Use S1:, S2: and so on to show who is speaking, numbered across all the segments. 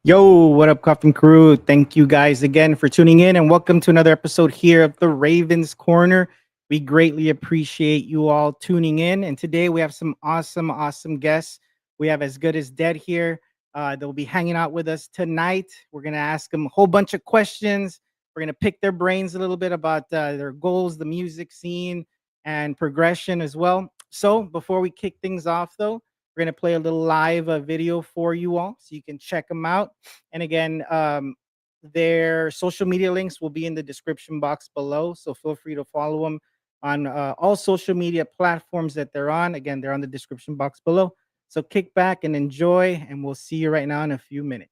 S1: Yo, what up, Koffin Crew? Thank you guys again for tuning in and welcome to another episode here of the Ravens Corner. We greatly appreciate you all tuning in. And today we have some awesome guests. We have As Good as Dead here. They'll be hanging out with us tonight. We're going to ask them a whole bunch of questions. We're going to pick their brains a little bit about their goals, the music scene, and progression as well. So before we kick things off, though, we're going to play a little live video for you all so you can check them out. And again, their social media links will be in the description box below. So feel free to follow them on all social media platforms that they're on. Again, they're on the description box below. So kick back and enjoy, and we'll see you right now in a few minutes.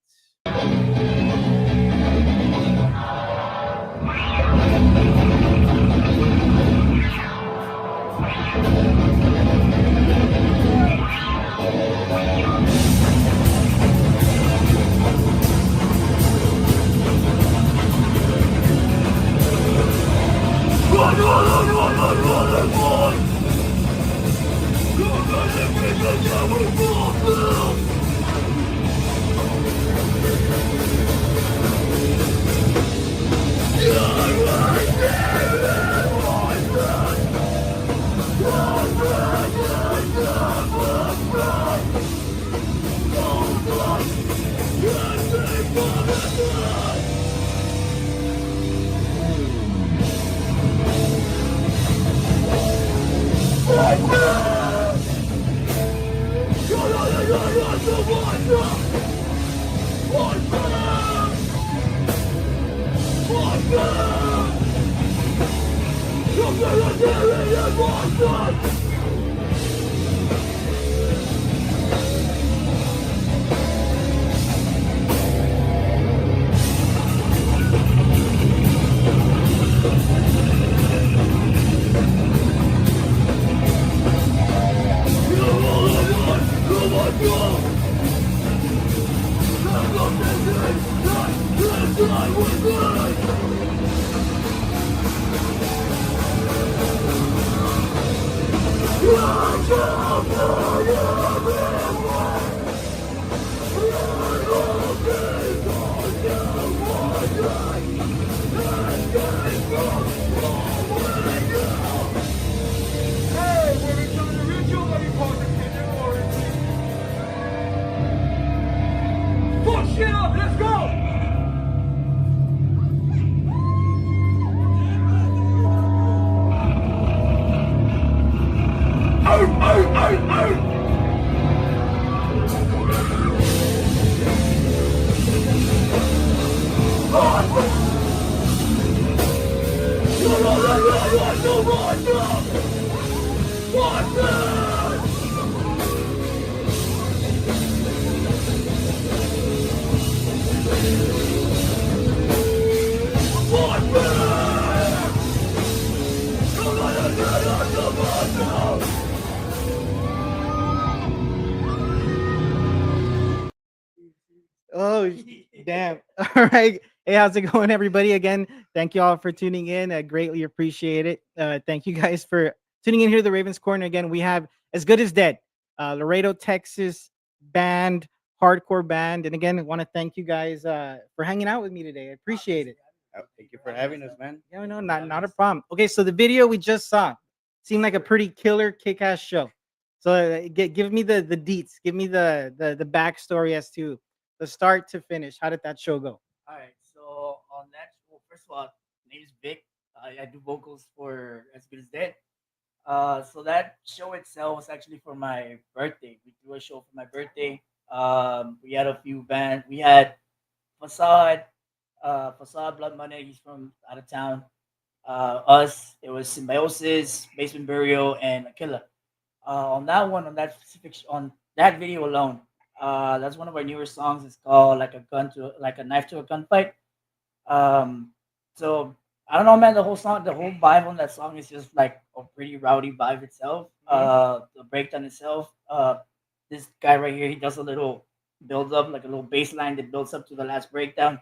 S1: Oh, damn. All right. Hey, how's it going, everybody? Again, thank you all for tuning in. I greatly appreciate it. Thank you guys for tuning in here to the Ravens Corner. Again, we have As Good as Dead, Laredo, Texas band, hardcore band. And again, I want to thank you guys for hanging out with me today. I appreciate it.
S2: Thank you for having us, man.
S1: Yeah, no, not a problem. Okay, so the video we just saw seemed like a pretty killer, kick-ass show. So give me the deets, give me the backstory as to the start to finish. How did that show go?
S2: All right, so on that, well, first of all, name is Vic. I do vocals for As Good as Dead. So that show itself was actually for my birthday. We threw a show for my birthday. We had a few bands. We had Facade, Blood Money. He's from out of town. Us, it was Symbiosis, Basement Burial, and Aquila. On that one, on that specific, on that video alone, that's one of our newer songs. It's called like a knife to a gunfight. Um, so I don't know, man. The whole vibe on that song is just like a pretty rowdy vibe itself. The breakdown itself. This guy right here, he does a little build up, like a little bass line that builds up to the last breakdown.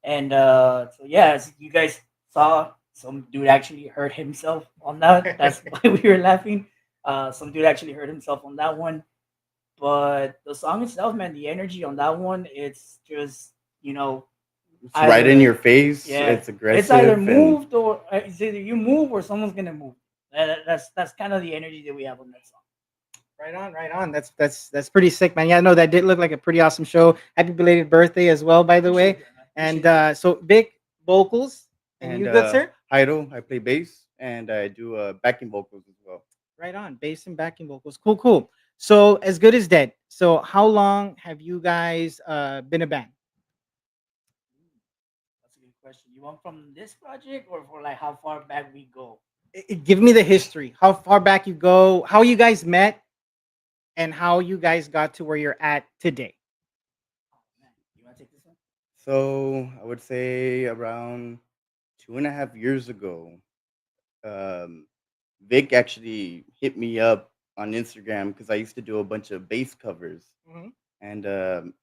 S2: And so yeah, as you guys saw, some dude actually hurt himself on that. That's why we were laughing. Some dude actually hurt himself on that one. But the song itself, man, the energy on that one, it's just you know
S3: It's right in
S2: either
S3: your face.
S2: yeah,
S3: It's
S2: it's either
S3: aggressive and
S2: moved or it's either you move or someone's gonna move. That's kind of the energy that we have on that song.
S1: Right on, right on. That's pretty sick, man. Yeah, no, that did look like a pretty awesome show. Happy belated birthday as well, by the
S2: Appreciate
S1: way.
S2: that, man.
S1: And
S2: Appreciate that.
S1: so big vocals, and
S3: and
S1: you good, sir?
S3: Heido, I play bass and I do backing vocals as well.
S1: Right on, bass and backing vocals. Cool, cool. So as good as dead. So how long have you guys been a band?
S2: That's a good question. You want from this project or for like how far back we go?
S1: Give me the history. How far back you go? How you guys met, and how you guys got to where you're at today.
S2: Oh man, you want to take this one?
S3: So I would say around 2.5 years ago, um, Vic actually hit me up on Instagram because I used to do a bunch of bass covers,
S1: Mhm.
S3: and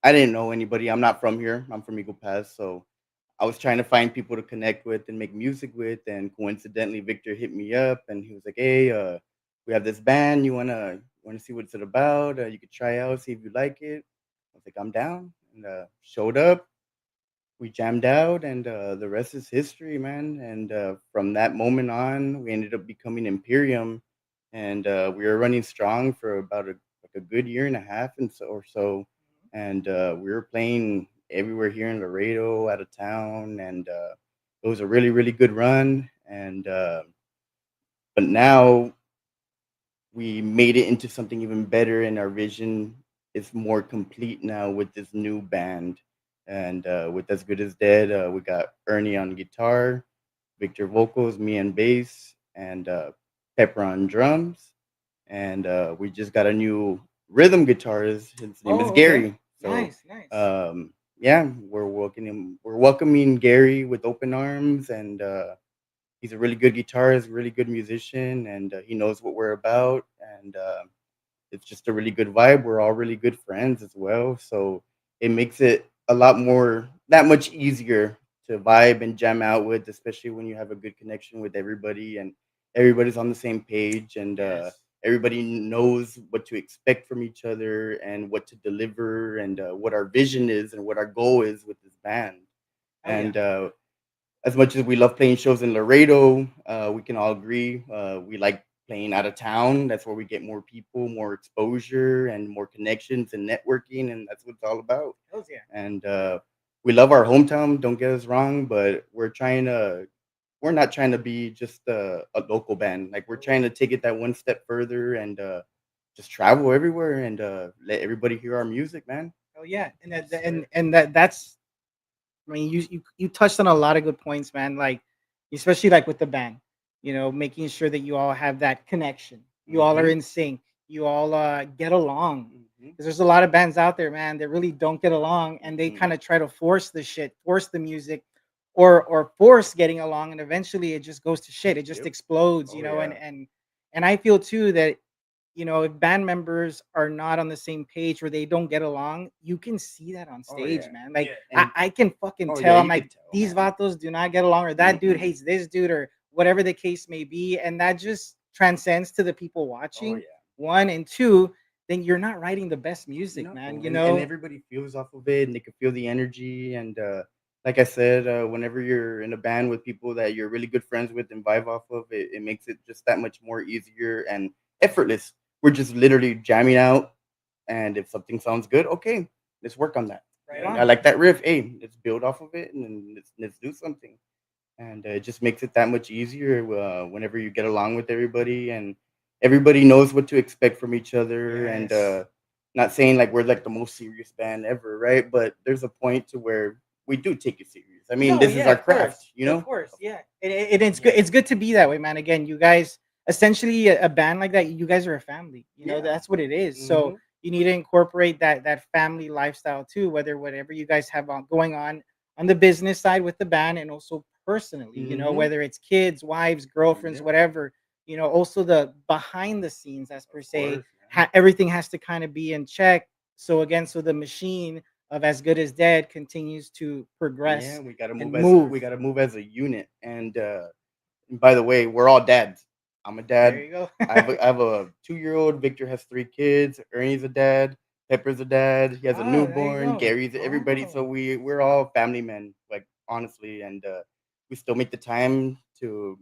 S3: I didn't know anybody. I'm not from here. I'm from Eagle Pass, so I was trying to find people to connect with and make music with. And coincidentally, Victor hit me up, and he was like, "Hey, we have this band. You wanna see what it's about? You could try out, see if you like it." I was like, "I'm down," and showed up. We jammed out, and the rest is history, man. And from that moment on, we ended up becoming Imperium, and we were running strong for about a good year and a half and so or so. And we were playing everywhere here in Laredo, out of town, and it was a really really good run. And but now we made it into something even better, and our vision is more complete now with this new band. And with As Good as Dead, we got Ernie on guitar, Victor vocals, me on bass, and Pepper on drums. And we just got a new rhythm guitarist. His name is
S1: Oh, okay.
S3: Gary. So
S1: Nice, nice.
S3: yeah, we're welcoming Gary with open arms, and he's a really good guitarist, really good musician, and he knows what we're about. And it's just a really good vibe. We're all really good friends as well, so it makes it a lot more that much easier to vibe and jam out with, especially when you have a good connection with everybody and everybody's on the same page, and
S2: Yes.
S3: everybody knows what to expect from each other and what to deliver, and what our vision is and what our goal is with this band.
S1: Hell yeah.
S3: And as much as we love playing shows in Laredo, we can all agree we like playing out of town. That's where we get more people, more exposure, and more connections and networking, and that's what it's all about.
S1: Hell yeah.
S3: And we love our hometown. Don't get us wrong, but we're not trying to be just a local band. Like we're trying to take it that one step further and just travel everywhere and let everybody hear our music, man.
S1: Hell yeah.
S2: Yes, sir.
S1: And that's, I mean, you touched on a lot of good points, man. Like, especially like with the band, making sure that you all have that connection. You all are
S3: Hmm.
S1: in sync. You all get along.
S3: Hmm.
S1: Because there's a lot of bands out there, man, that really don't get along, and they
S3: Hmm.
S1: kind of try to force the shit, force the music, or force getting along, and eventually it just goes to shit. It just
S3: Yep.
S1: explodes,
S3: Oh
S1: and
S3: yeah.
S1: and I feel too that if band members are not on the same page or they don't get along, you can see that on
S3: Oh
S1: stage,
S3: yeah.
S1: man. Like
S2: Yeah.
S1: I,
S3: And
S1: I can fucking
S3: oh yeah,
S1: tell. I'm
S3: you
S1: like,
S3: could tell,
S1: these
S3: man.
S1: vatos do not get along, or that dude
S3: Mm-mm.
S1: hates this dude, or whatever the case may be. And that just transcends to the people
S3: Oh
S1: watching.
S3: yeah.
S1: One and two, then you're not writing the best music,
S3: No,
S1: man.
S3: and everybody feels off of it, and they can feel the energy. And like I said, whenever you're in a band with people that you're really good friends with and vibe off of, it makes it just that much more easier and effortless. We're just literally jamming out, and if something sounds good, okay, let's work on that.
S1: Right
S2: Yep.
S3: I
S1: on.
S3: like that riff. Hey, let's build off of it, and then let's do something. And it just makes it that much easier whenever you get along with everybody, and everybody knows what to expect from each other. And
S2: Yes.
S3: not saying like we're like the most serious band ever, right? But there's a point to where we do take it serious. I mean,
S1: No,
S3: this is
S1: yeah,
S3: our
S1: of
S3: craft,
S1: course,
S3: you
S1: of
S3: know.
S1: course, yeah. It's good.
S2: Yeah.
S1: It's good to be that way, man. Again, you guys essentially a band like that. You guys are a family.
S3: Yeah.
S1: That's what it is.
S3: Hmm.
S1: So you need to incorporate that family lifestyle too. Whatever you guys have going on the business side with the band, and also personally.
S3: Hmm.
S1: Whether it's kids, wives, girlfriends,
S3: Yeah.
S1: whatever. Also the behind the scenes, as per
S3: Of
S1: se,
S3: course, man.
S1: everything has to kind of be in check. So again, so the machine of As Good as Dead continues to
S3: Yeah,
S1: progress
S3: we gotta
S1: and
S3: move as
S1: move.
S3: we gotta move as a unit. And by the way, we're all dads. I'm a
S1: There
S3: dad.
S1: you go.
S3: I have a 2-year-old. Victor has 3 kids. Ernie's a dad. Pepper's a dad. He has a
S1: Oh, there you
S3: newborn.
S1: go.
S3: Gary's everybody. So
S1: Oh,
S3: we're all family men, like honestly, and we still make the time to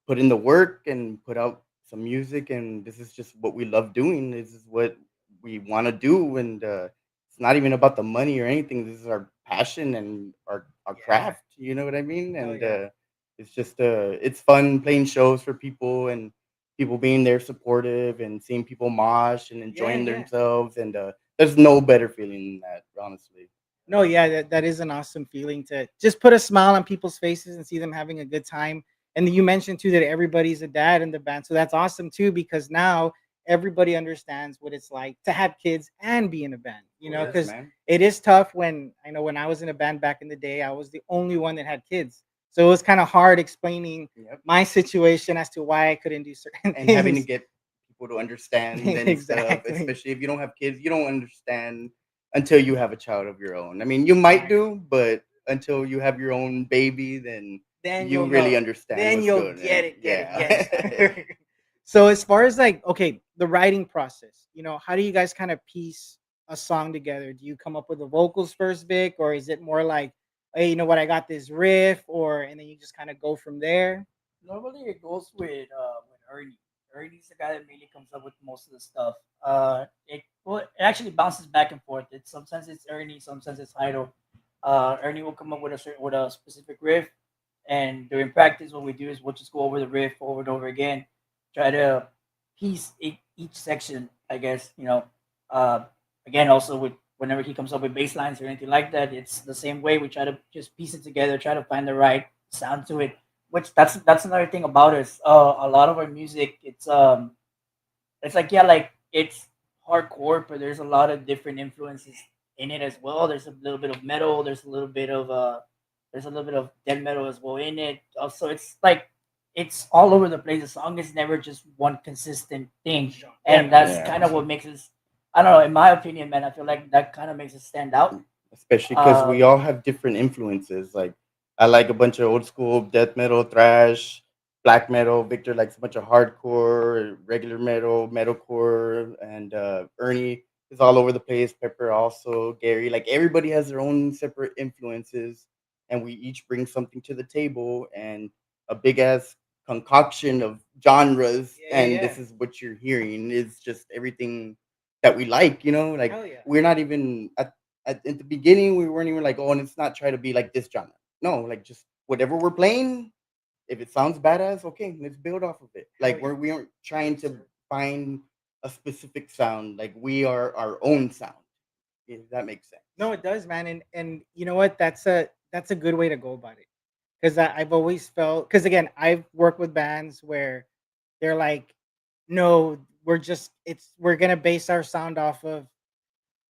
S3: put in the work and put out some music, and this is just what we love doing. This is what we want to do, and it's not even about the money or anything. This is our passion and our
S1: yeah.
S3: craft. You know what I mean?
S1: Hell
S3: And
S1: yeah.
S3: it's just it's fun playing shows for people and people being there supportive and seeing people mosh and
S1: Yeah,
S3: enjoying
S1: yeah.
S3: themselves. And there's no better feeling than that, honestly.
S1: No, yeah, that is an awesome feeling to just put a smile on people's faces and see them having a good time. And you mentioned too that everybody's a dad in the band. So that's awesome too, because now everybody understands what it's like to have kids and be in a band,
S3: Of course,
S1: because
S3: man.
S1: it is tough when I know when I was in a band back in the day, I was the only one that had kids. So it was kind of hard explaining
S3: Yep.
S1: my situation as to why I couldn't do certain
S3: And having to
S1: things.
S3: get people to understand and stuff,
S1: Exactly.
S3: especially if you don't have kids, you don't understand until you have a child of your own. I mean, you might
S1: Exactly.
S3: do, but until you have your own baby, then
S1: Then
S3: you
S1: you'll
S3: really
S1: know.
S3: understand
S1: Then
S3: what's
S1: you'll
S3: good.
S1: get
S3: And
S1: it, get it, get
S3: yeah.
S1: it. So as far as like, okay, the writing process, how do you guys kind of piece a song together? Do you come up with the vocals first, Vic, or is it more like, hey, you know what, I got this riff, or and then you just kind of go from there?
S2: Normally it goes with Ernie. Ernie's the guy that mainly comes up with most of the stuff. It actually bounces back and forth. It's sometimes it's Ernie, sometimes it's Heido. Ernie will come up with a specific riff, and during practice, what we do is we'll just go over the riff over and over again, try to piece each section. I guess Uh, again, also with whenever he comes up with bass lines or anything like that, it's the same way. We try to just piece it together, try to find the right sound to it. Which that's another thing about us. A lot of our music, it's like yeah, like it's hardcore, but there's a lot of different influences in it as well. There's a little bit of metal. There's a little bit of death metal as well in it. Also, it's like it's all over the place. The song is never just one consistent thing, and that's
S3: Yeah.
S2: kind of what makes us. I don't know. In my opinion, man, I feel like that kind of makes us stand out.
S3: Especially because we
S2: Um,
S3: all have different influences. Like I like a bunch of old school death metal, thrash, black metal. Victor likes a bunch of hardcore, regular metal, metalcore, and Ernie is all over the place. Pepper also, Gary, like everybody has their own separate influences, and we each bring something to the table and a big ass concoction of genres.
S1: Yeah,
S3: And
S1: yeah.
S3: this is what you're hearing is just everything that we like. Like
S1: Hell yeah.
S3: we're not even at the beginning we weren't even like, oh, and it's not try to be like this genre. No, like just whatever we're playing, if it sounds badass, okay, let's build off of it.
S1: Hell
S3: Like
S1: yeah.
S3: we aren't trying to find a specific sound. Like we are our own sound. If that makes sense.
S1: No, it does, man. And you know what? That's a good way to go about it. Because I've always felt, because again, I've worked with bands where they're like, no, we're gonna base our sound off of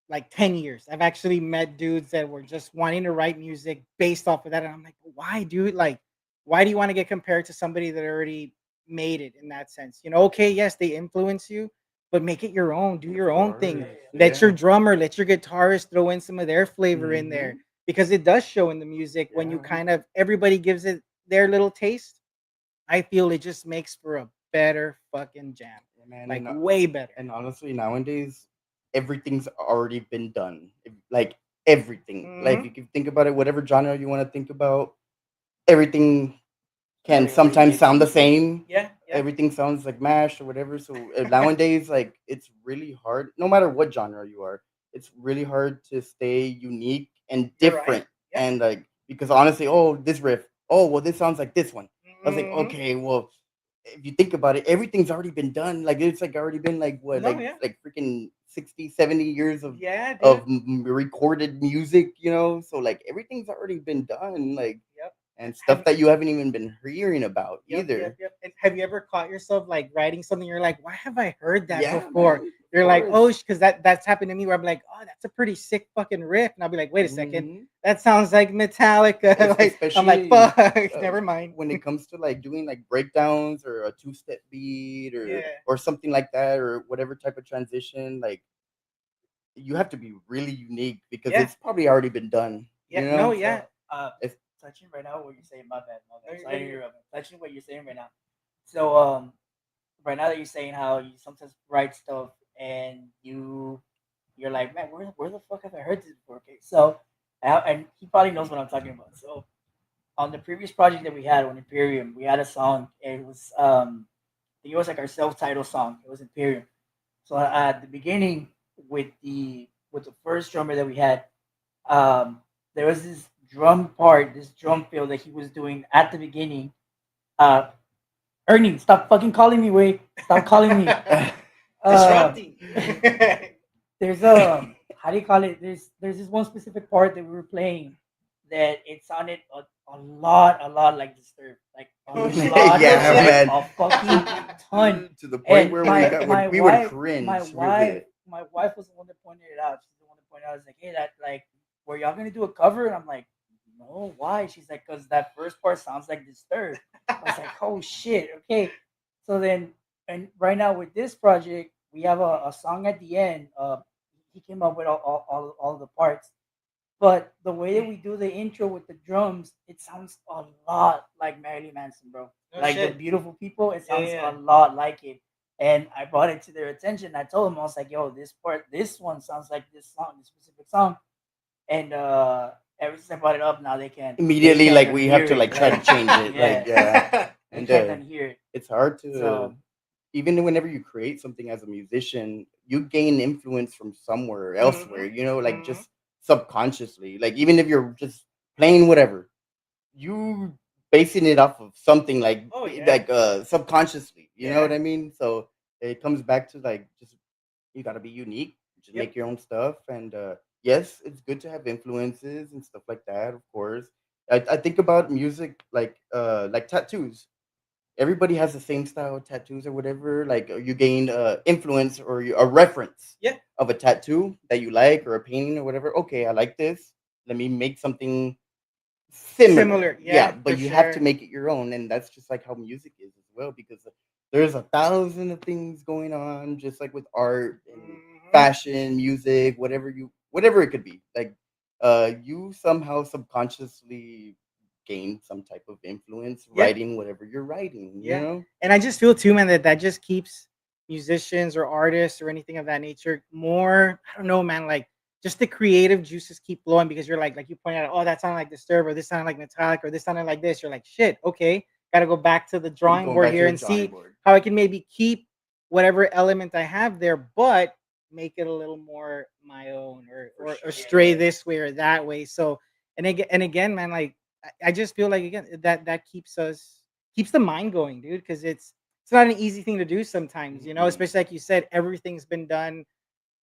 S1: like 10 years. I've actually met dudes that were just wanting to write music based off of that. And I'm like, why, dude? Like, why do you want to get compared to somebody that already made it in that sense? Okay, yes, they influence you, but make it your own. Do
S3: Of
S1: your own thing.
S3: course.
S1: Let your
S3: Yeah.
S1: drummer, let your guitarist throw in some of their flavor in there,
S3: Hmm.
S1: because it does show in the music when you
S3: Yeah.
S1: kind of everybody gives it their little taste. I feel it just makes for a better fucking jam.
S3: Yeah, man.
S1: Like way better.
S3: And honestly, nowadays everything's already been done. Like everything. Like if
S1: Hmm.
S3: you can think about it, whatever genre you want to think about, everything can
S2: already
S3: sometimes
S2: mixed.
S3: sound the same.
S1: Yeah, yeah.
S3: Everything sounds like mash or whatever. So nowadays, like it's really hard. No matter what genre you are, it's really hard to stay unique and
S1: You're right.
S3: different.
S1: Yeah.
S3: And like because honestly, oh this riff, oh well this sounds like this one. I was like,
S1: Hmm.
S3: okay, well if you think about it, everything's already been done. Like it's like already been like what
S1: No, yeah.
S3: like freaking 60, 70 years
S1: Yeah,
S3: of
S1: dude.
S3: recorded music. So like everything's already been done. Like
S1: Yep.
S3: and
S1: Have
S3: stuff that you haven't even been hearing about
S1: Yep, yep,
S3: either.
S1: yep. And have you ever caught yourself like writing something? You're like, why have I heard that
S3: Yeah,
S1: before?
S3: man, of
S1: You're like,
S3: course.
S1: oh, because that's happened to me where I'm like, oh, that's a pretty sick fucking riff, and I'll be like, wait a second,
S3: Mhm.
S1: that sounds like Metallica. Like I'm like,
S3: Especially
S1: fuck,
S3: uh,
S1: never mind.
S3: when it comes to like doing like breakdowns or a two-step beat
S1: Yeah,
S3: or something like that or whatever type of transition. Like you have to be really unique because
S1: yeah,
S3: it's probably already been done.
S1: yeah. No, yeah.
S2: So, uh,
S3: It's
S2: touching right now what you're saying, my bad, my
S1: No,
S2: bad.
S1: you're
S2: So I
S1: good.
S2: didn't
S1: You're good.
S2: interrupt. Touching what you're saying right now. So, right now that you're saying how you sometimes write stuff and you you're like, man, where the fuck have I heard this before? Okay, so and he probably knows what I'm talking about. So on the previous project that we had on Imperium, we had a song. It was I think it was like our self-titled song. It was Imperium. So at the beginning, with the first drummer that we had, there was this drum part, this drum fill that he was doing at the beginning. Uh, Ernie, stop fucking calling me. Wait, stop calling me. Um,
S1: Disrupting.
S2: there's how do you call it? There's this one specific part that we were playing that it sounded a lot like Disturbed, like a
S1: Oh, shit.
S2: lot,
S3: Yeah,
S2: like
S3: man.
S2: a fucking ton.
S3: To the point
S2: And
S3: where
S2: my
S3: we would
S2: wife,
S3: cringe really.
S2: my wife was the one that pointed it out. She's the one that pointed out. I was like, hey, that like, were y'all gonna do a cover? And I'm like, no, why? She's like, cause that first part sounds like Disturbed. I was like, oh shit, okay. So then, and right now with this project, we have a song at the end. He came up with all the parts, but the way that we do the intro with the drums, it sounds a lot like Marilyn Manson, bro.
S1: No
S2: Like the
S1: shit.
S2: beautiful people, it
S1: Yeah,
S2: sounds
S1: yeah.
S2: a lot like it. And I brought it to their attention. I told them, I was like, yo, this part, this one sounds like this song, this specific song. And ever since I brought it up, now they
S3: Immediately,
S2: can't
S3: like we have
S2: unhear
S3: to
S2: it.
S3: like try to
S2: Like
S3: change it. Like
S2: yeah,
S3: yeah,
S2: they
S3: and
S2: can't unhear it.
S3: it's hard to
S2: So
S3: even whenever you create something as a musician, you gain influence from somewhere elsewhere.
S1: Mhm.
S3: You know, like
S1: Mhm.
S3: just subconsciously. Like even if you're just playing whatever, you basing it off of something
S1: Oh yeah.
S3: like subconsciously. You know
S1: Yeah.
S3: what I mean? So it comes back to like just you got to be unique, just
S1: Yep.
S3: make your own stuff. And yes, it's good to have influences and stuff like that, of course. I think about music like tattoos. Everybody has the same style of tattoos or whatever. Like you gain influence or a reference
S1: Yeah.
S3: of a tattoo that you like or a painting or whatever. Okay, I like this. Let me make something similar.
S1: Similar.
S3: Yeah,
S1: Yeah, for
S3: but you have to
S1: sure.
S3: make it your own, and that's just like how music is as well. Because there's a thousand of things going on, just like with art and
S1: Mhm.
S3: fashion, music, whatever it could be. Like, you somehow subconsciously gain some type of influence
S1: Yeah.
S3: writing whatever you're writing. You
S1: Yeah.
S3: know?
S1: And I just feel too, man, that just keeps musicians or artists or anything of that nature more, I don't know, man, like just the creative juices keep flowing because you're like you pointed out, oh, that sounded like Disturb or this sounded like Metallic or this sounded like this. You're like, shit, okay, got to go back to the
S3: Keep
S1: drawing
S3: going
S1: board
S3: back to
S1: here
S3: the
S1: and
S3: drawing
S1: see
S3: board.
S1: how I can maybe keep whatever element I have there, but make it a little more my own
S3: For
S1: or
S3: sure.
S1: stray this way or that way. So, and again, man, like I just feel like again that keeps the mind going, dude, because it's not an easy thing to do sometimes,
S3: Mm-mm.
S1: especially like you said, everything's been done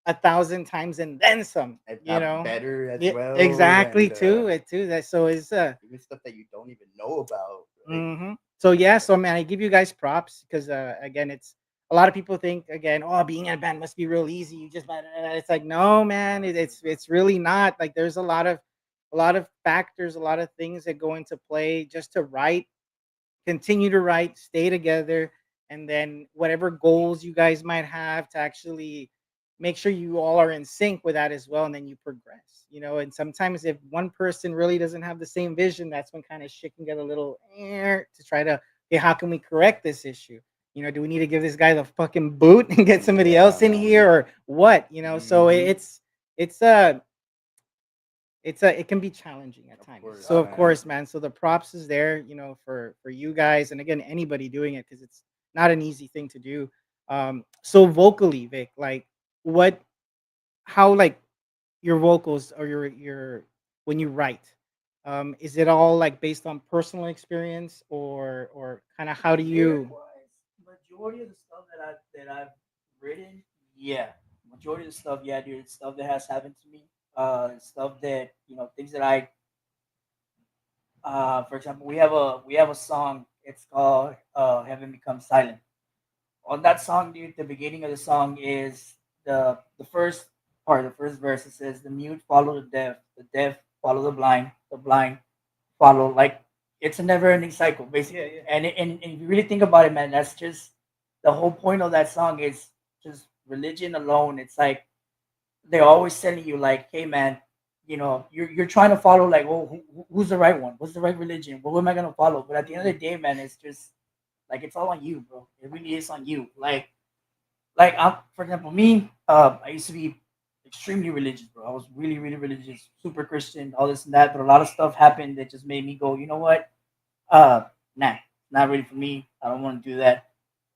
S1: 1,000 times and then some,
S3: If not better as
S1: Yeah,
S3: well,
S1: exactly
S3: and
S1: too. That so is
S3: even stuff that you don't even know about. Like,
S1: so yeah, so man, I give you guys props because again, it's a lot of people think again, oh, being in a band must be real easy. You just it's like no, man, it's really not. Like there's a lot of factors, a lot of things that go into play just to write, continue to write, stay together, and then whatever goals you guys might have to actually make sure you all are in sync with that as well, and then you progress. And sometimes if one person really doesn't have the same vision, that's when kind of shit can get a little to try to, okay, how can we correct this issue? Do we need to give this guy the fucking boot and get somebody
S3: yeah,
S1: else in
S3: man.
S1: here or what? So
S3: Hmm.
S1: it's it can be challenging at
S3: Of
S1: times.
S3: course,
S1: So of
S3: man.
S1: course, man. So the props is there, for you guys, and again, anybody doing it because it's not an easy thing to do. So vocally, Vic, like what, how, like your vocals or your when you write, is it all like based on personal experience or kind of how do
S2: lyric
S1: you?
S2: wise, majority of the stuff that I've written, yeah, majority of the stuff, yeah, dude, it's stuff that has happened to me. Stuff that things that for example, we have a song. It's called "Heaven Becomes Silent." On that song, dude, the beginning of the song is the first part, the first verse. It says, "The mute follow the deaf follow the blind follow." Like it's a never-ending cycle,
S1: Yeah,
S2: basically.
S1: yeah.
S2: And if you really think about it, man, that's just the whole point of that song is just religion alone. It's like they're always telling you, like, "Hey, man, you're trying to follow, like, well, who's the right one? What's the right religion? What am I gonna follow?" But at the end of the day, man, it's just like it's all on you, bro. It really is on you. Like, for example, me, I used to be extremely religious, bro. I was really, really religious, super Christian, all this and that. But a lot of stuff happened that just made me go, you know what? Uh, nah, not really for me. I don't want to do that.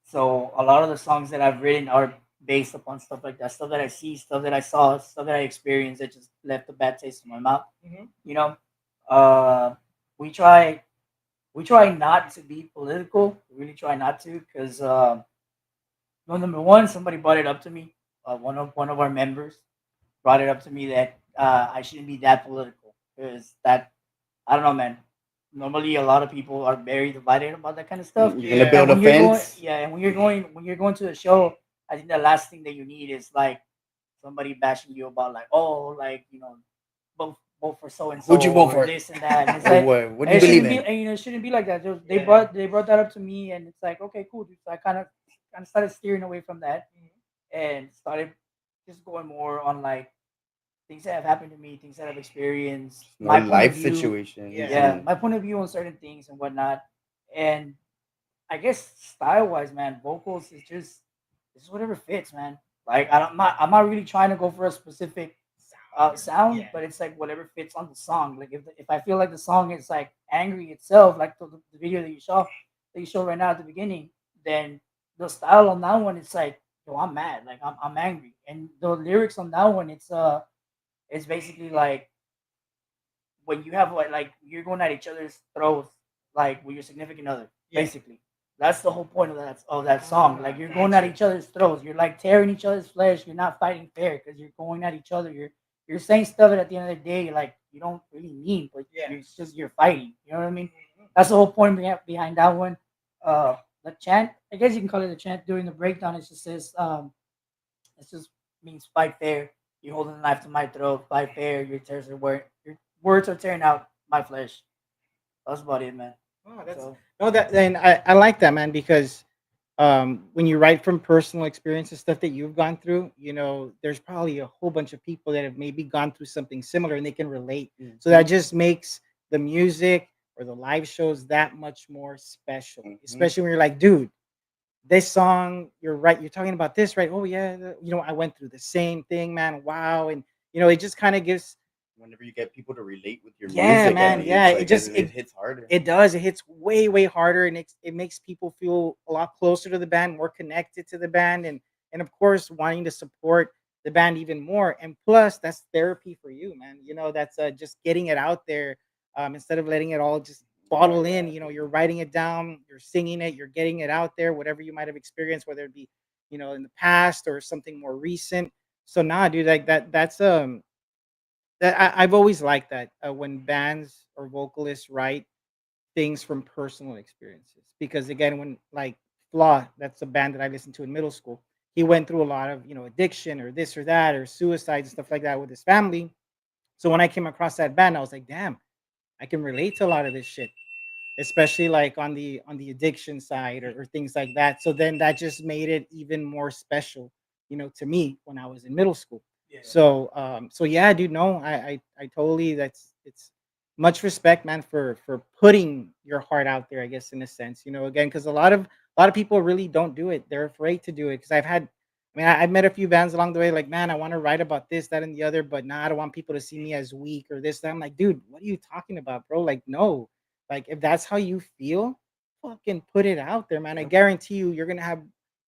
S2: So a lot of the songs that I've written are based upon stuff like that, stuff that I see, stuff that I saw, stuff that I experienced that just left a bad taste in my mouth. You know, uh, we try we try not to be political. We really try not to because well, number one, somebody brought it up to me. One of our members brought it up to me that I shouldn't be that political because that I don't know, man. Normally, a lot of people are very divided about that kind of stuff.
S3: You're gonna
S1: Yeah.
S3: build
S2: And
S3: a
S2: when you're going,
S3: fence.
S2: yeah, and when you're going to a show, I think the last thing that you need is like somebody bashing you about like, oh, like vote for so and so
S3: Who'd you vote
S2: or
S3: for?
S2: this and that. And it's
S3: Or
S2: like
S3: what do
S2: and
S3: you
S2: it
S3: believe
S2: shouldn't be,
S3: in?
S2: and it shouldn't be like that. They
S1: Yeah.
S2: brought that up to me, and it's like, okay, cool, dude. So I kind of started steering away from that and started just going more on like things that have happened to me, things that I've experienced,
S3: More
S2: my point of
S3: life
S2: view.
S3: situations
S2: Yeah,
S3: and
S2: my point of view on certain things and whatnot. And I guess style wise, man, vocals is just whatever fits, man. Like I'm not really trying to go for a specific sound,
S1: Yeah.
S2: but it's like whatever fits on the song. Like if I feel like the song is like angry itself, like the video that you show right now at the beginning, then the style on that one, it's like, yo, I'm mad, like I'm angry, and the lyrics on that one, it's basically like when you have like you're going at each other's throats, like with your significant other,
S1: Yeah.
S2: basically. That's the whole point of that song. Like you're going at
S1: Gotcha.
S2: each other's throats. You're like tearing each other's flesh. You're not fighting fair because you're going at each other. You're saying stuff that at the end of the day, like you don't really mean, but
S1: Yeah.
S2: it's just you're fighting. You know what I mean? That's the whole point behind that one. The chant, I guess you can call it a chant during the breakdown. It just says, it just means fight fair. You holding a knife to my throat. Fight fair. Your words are tearing out my flesh. That's about it, man.
S1: Oh, that's
S2: So
S1: no that and I like that, man, because when you write from personal experiences, stuff that you've gone through, there's probably a whole bunch of people that have maybe gone through something similar and they can relate. So that
S3: Mhm,
S1: just makes the music or the live shows that much more special,
S3: mhm.
S1: especially when you're like, dude, this song, you're right, you're talking about this, right? Oh yeah, I went through the same thing, man. Wow. And it just kind of gives.
S3: Whenever you get people to relate with your
S1: Yeah,
S3: music, at
S1: man. Yeah,
S3: least
S1: it
S3: like
S1: just
S3: it hits harder.
S1: it does. It hits way, way harder, and it makes people feel a lot closer to the band, more connected to the band, and of course, wanting to support the band even more. And plus, that's therapy for you, man. That's just getting it out there, instead of letting it all just
S3: Oh
S1: bottle in.
S3: yeah,
S1: You're writing it down, you're singing it, you're getting it out there, whatever you might have experienced, whether it be in the past or something more recent. So nah, dude, like I've always liked that, when bands or vocalists write things from personal experiences. Because again, when like Flaw, that's a band that I listened to in middle school. He went through a lot of addiction or this or that or suicide and stuff like that with his family. So when I came across that band, I was like, damn, I can relate to a lot of this shit, especially like on the addiction side or things like that. So then that just made it even more special, to me when I was in middle school.
S2: yeah,
S1: So yeah, dude, no, I totally, it's much respect, man, for putting your heart out there, I guess, in a sense, again, because a lot of people really don't do it. They're afraid to do it. Because I've met a few bands along the way, like, man, I want to write about this, that, and the other, but nah, I don't want people to see me as weak or this, that. I'm like, dude, what are you talking about, bro? Like, no, like, if that's how you feel, fucking put it out there, man. I
S3: yep.
S1: guarantee you're gonna have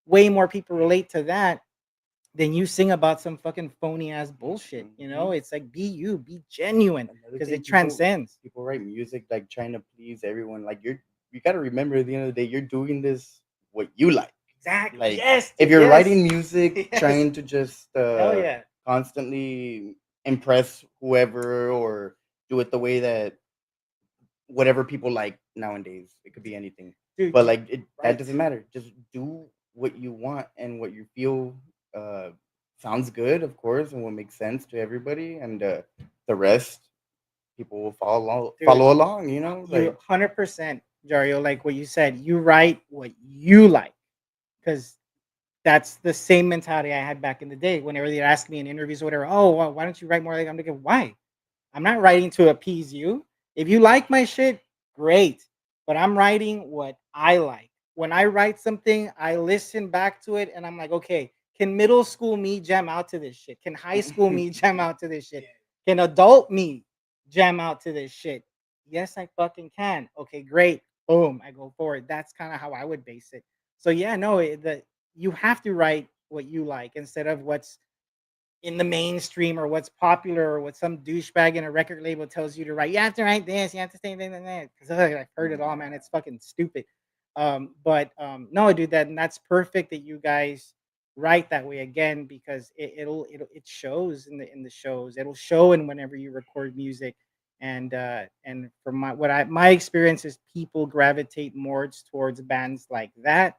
S1: way more people relate to that than you sing about some fucking phony ass bullshit.
S3: Mhm.
S1: It's like, be you, be genuine,
S3: Another
S1: because
S3: thing,
S1: it
S3: people
S1: transcends.
S3: people write music like trying to please everyone. Like you got to remember at the end of the day, you're doing this what you like.
S1: Exactly.
S3: Like
S1: Yes,
S3: if
S1: dude.
S3: you're
S1: Yes.
S3: writing music
S1: Yes.
S3: trying to just
S1: Hell yeah,
S3: constantly impress whoever or do it the way that whatever people like nowadays, it could be anything.
S1: dude.
S3: But like that
S1: Right.
S3: doesn't matter. Just do what you want and what you feel uh, sounds good, of course, and what makes sense to everybody, and the rest people will
S1: Dude,
S3: follow along.
S1: you
S3: Like
S1: 100%, Dario, like what you said, you write what you like, because that's the same mentality I had back in the day. Whenever they ask me in interviews or whatever, oh, well, why don't you write more? Like, I'm like, why? I'm not writing to appease you. If you like my shit, great. But I'm writing what I like. When I write something, I listen back to it and I'm like, okay, Can middle school me jam out to this shit? Can high school me jam out to this shit? Can adult me jam out to this shit? Yes, I fucking can. Okay, great. Boom, I go forward. That's kind of how I would base it. So yeah, no, you have to write what you like instead of what's in the mainstream or what's popular or what some douchebag in a record label tells you to write. You have to write this. You have to say that. Because I've heard it all, man. It's fucking stupid. But no, dude, that's perfect that you guys write that way again because it shows in the shows. It'll show in whenever you record music. And from my experience is people gravitate more towards bands like that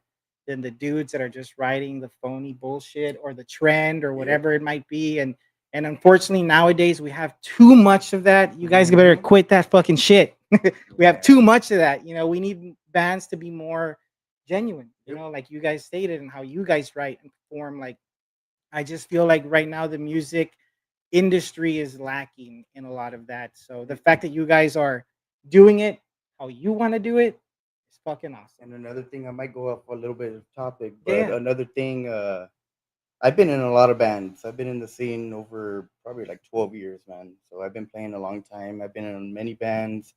S1: than the dudes that are just writing the phony bullshit or the trend or
S3: Yep.
S1: whatever it might be. And unfortunately nowadays we have too much of that. You guys better
S3: Mhm.
S1: quit that fucking shit. We have
S3: Yeah.
S1: too much of that. We need bands to be more genuine,
S3: Yep.
S1: like you guys stated and how you guys write and perform. Like I just feel like right now the music industry is lacking in a lot of that. So the fact that you guys are doing it how you want to do it is fucking awesome.
S3: And another thing, I might go off a little bit of topic,
S1: Yeah,
S3: but
S1: yeah.
S3: another thing, I've been in a lot of bands. I've been in the scene over probably like 12 years, man. So I've been playing a long time. I've been in many bands.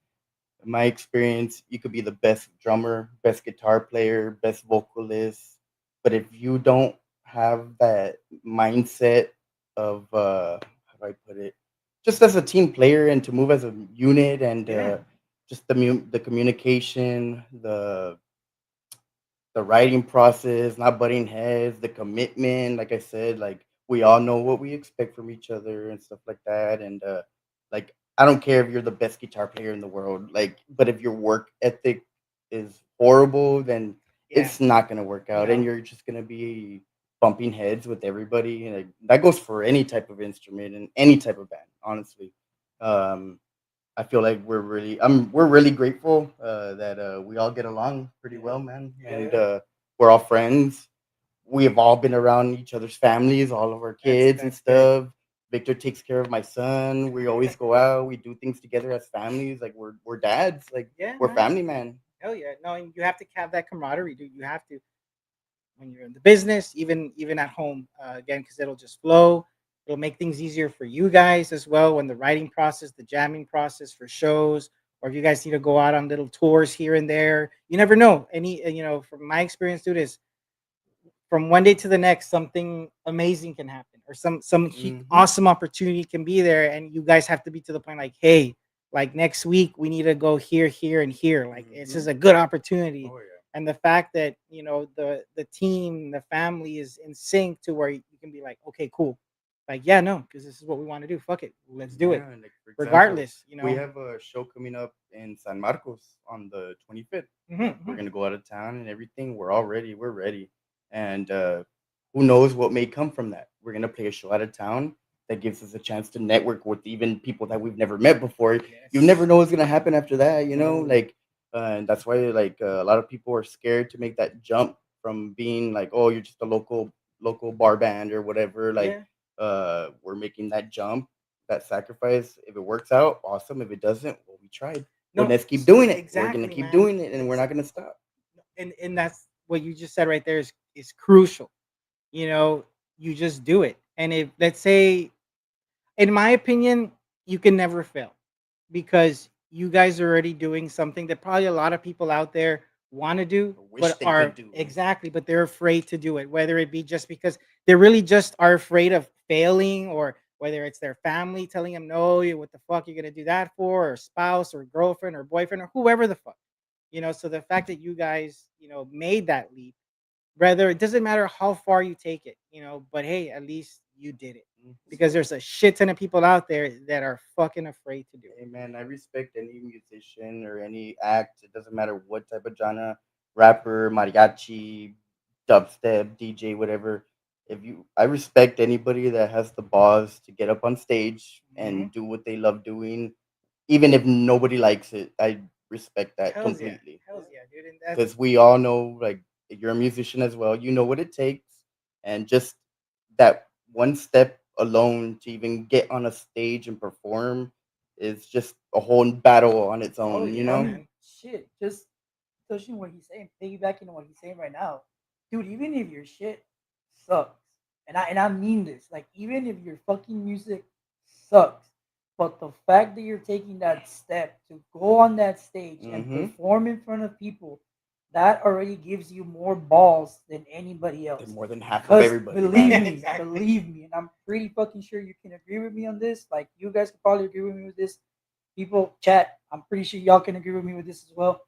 S3: In my experience, you could be the best drummer, best guitar player, best vocalist, but if you don't have that mindset of how do I put it, just as a team player and to move as a unit and
S1: Yeah.
S3: just the communication, the writing process, not butting heads, the commitment. Like I said, like we all know what we expect from each other and stuff like that. And like I don't care if you're the best guitar player in the world, like, but if your work ethic is horrible, then
S1: Yeah.
S3: it's not gonna work out, and
S1: No.
S3: you're just gonna be bumping heads with everybody. And like, that goes for any type of instrument and any type of band, honestly. Um, I feel like we're really grateful that we all get along pretty well, man, and
S2: Yeah.
S3: we're all friends. We have all been around each other's families, all of our kids and
S1: That's good.
S3: stuff. Victor takes care of my son. We always go out. We do things together as families. Like we're dads. Like
S1: Yeah,
S3: we're
S1: man.
S3: family, man.
S1: Hell yeah. No, and you have to have that camaraderie, dude. You have to when you're in the business, even at home, again, because it'll just flow. It'll make things easier for you guys as well when the writing process, the jamming process for shows, or if you guys need to go out on little tours here and there. You never know. From my experience, dude, is from one day to the next, something amazing can happen, or
S3: Hmm.
S1: awesome opportunity can be there, and you guys have to be to the point like, hey, like next week we need to go here, here, and here. Like this is
S3: Hmm.
S1: a good opportunity,
S3: Oh yeah.
S1: and the fact that the team, the family is in sync to where you can be like, okay, cool, like yeah, no, because this is what we want to do. Fuck it, let's do it,
S3: Yeah. Like for example,
S1: regardless.
S3: we have a show coming up in San Marcos on the 25th. We're
S1: Mhm.
S3: gonna go out of town and everything. We're all ready. We're ready. And who knows what may come from that? We're gonna play a show out of town that gives us a chance to network with even people that we've never met before. You never
S1: Yes.
S3: know what's gonna happen after that.
S2: No.
S3: Like, and that's why like a lot of people are scared to make that jump from being like, oh, you're just a local bar band or whatever. Like,
S1: Yeah.
S3: we're making that jump, that sacrifice. If it works out, awesome. If it doesn't, well, we tried. But
S1: No.
S3: let's keep doing it. We're gonna
S1: Exactly,
S3: keep
S1: man.
S3: doing it, and we're not gonna stop.
S1: And that's what you just said right there is crucial. You know, you just do it. And if let's say, in my opinion, you can never fail because you guys are already doing something that probably a lot of people out there want to do,
S3: I wish
S1: but
S3: they could
S1: are
S3: do.
S1: exactly, but they're afraid to do it. Whether it be just because they really just are afraid of failing, or whether it's their family telling them, no, what the fuck you're gonna do that for, or spouse, or girlfriend, or boyfriend, or whoever the fuck. So the fact that you guys, made that leap, whether it doesn't matter how far you take it, but hey, at least you did it.
S3: Mhm.
S1: Because there's a shit ton of people out there that are fucking afraid to do it.
S3: Hey man, I respect any musician or any act. It doesn't matter what type of genre, rapper, mariachi, dubstep, DJ, whatever. I respect anybody that has the balls to get up on stage
S1: Hmm.
S3: and do what they love doing, even if nobody likes it. I respect that
S1: Hells yeah.
S3: completely
S1: Hells yeah, dude. And that's
S3: because we all know, like, if you're a musician as well. You know what it takes, and just that one step alone to even get on a stage and perform is just a whole battle on its
S2: Oh
S3: own. You
S2: yeah, I
S1: yeah,
S3: know?
S2: mean,
S1: man.
S2: shit. Just touching what he's saying, piggybacking on what he's saying right now, dude. Even if your shit sucks, and I mean this. Like, even if your fucking music sucks, but the fact that you're taking that step to go on that stage and
S3: Mm-hmm.
S2: perform in front of people, that already gives you more balls than anybody
S3: They're
S2: else.
S3: more than half of
S2: Because
S3: everybody,
S2: believe
S3: man.
S2: me,
S1: Exactly.
S2: believe me, and I'm pretty fucking sure you can agree with me on this. Like, you guys can probably agree with me with this. People, chat, I'm pretty sure y'all can agree with me with this as well.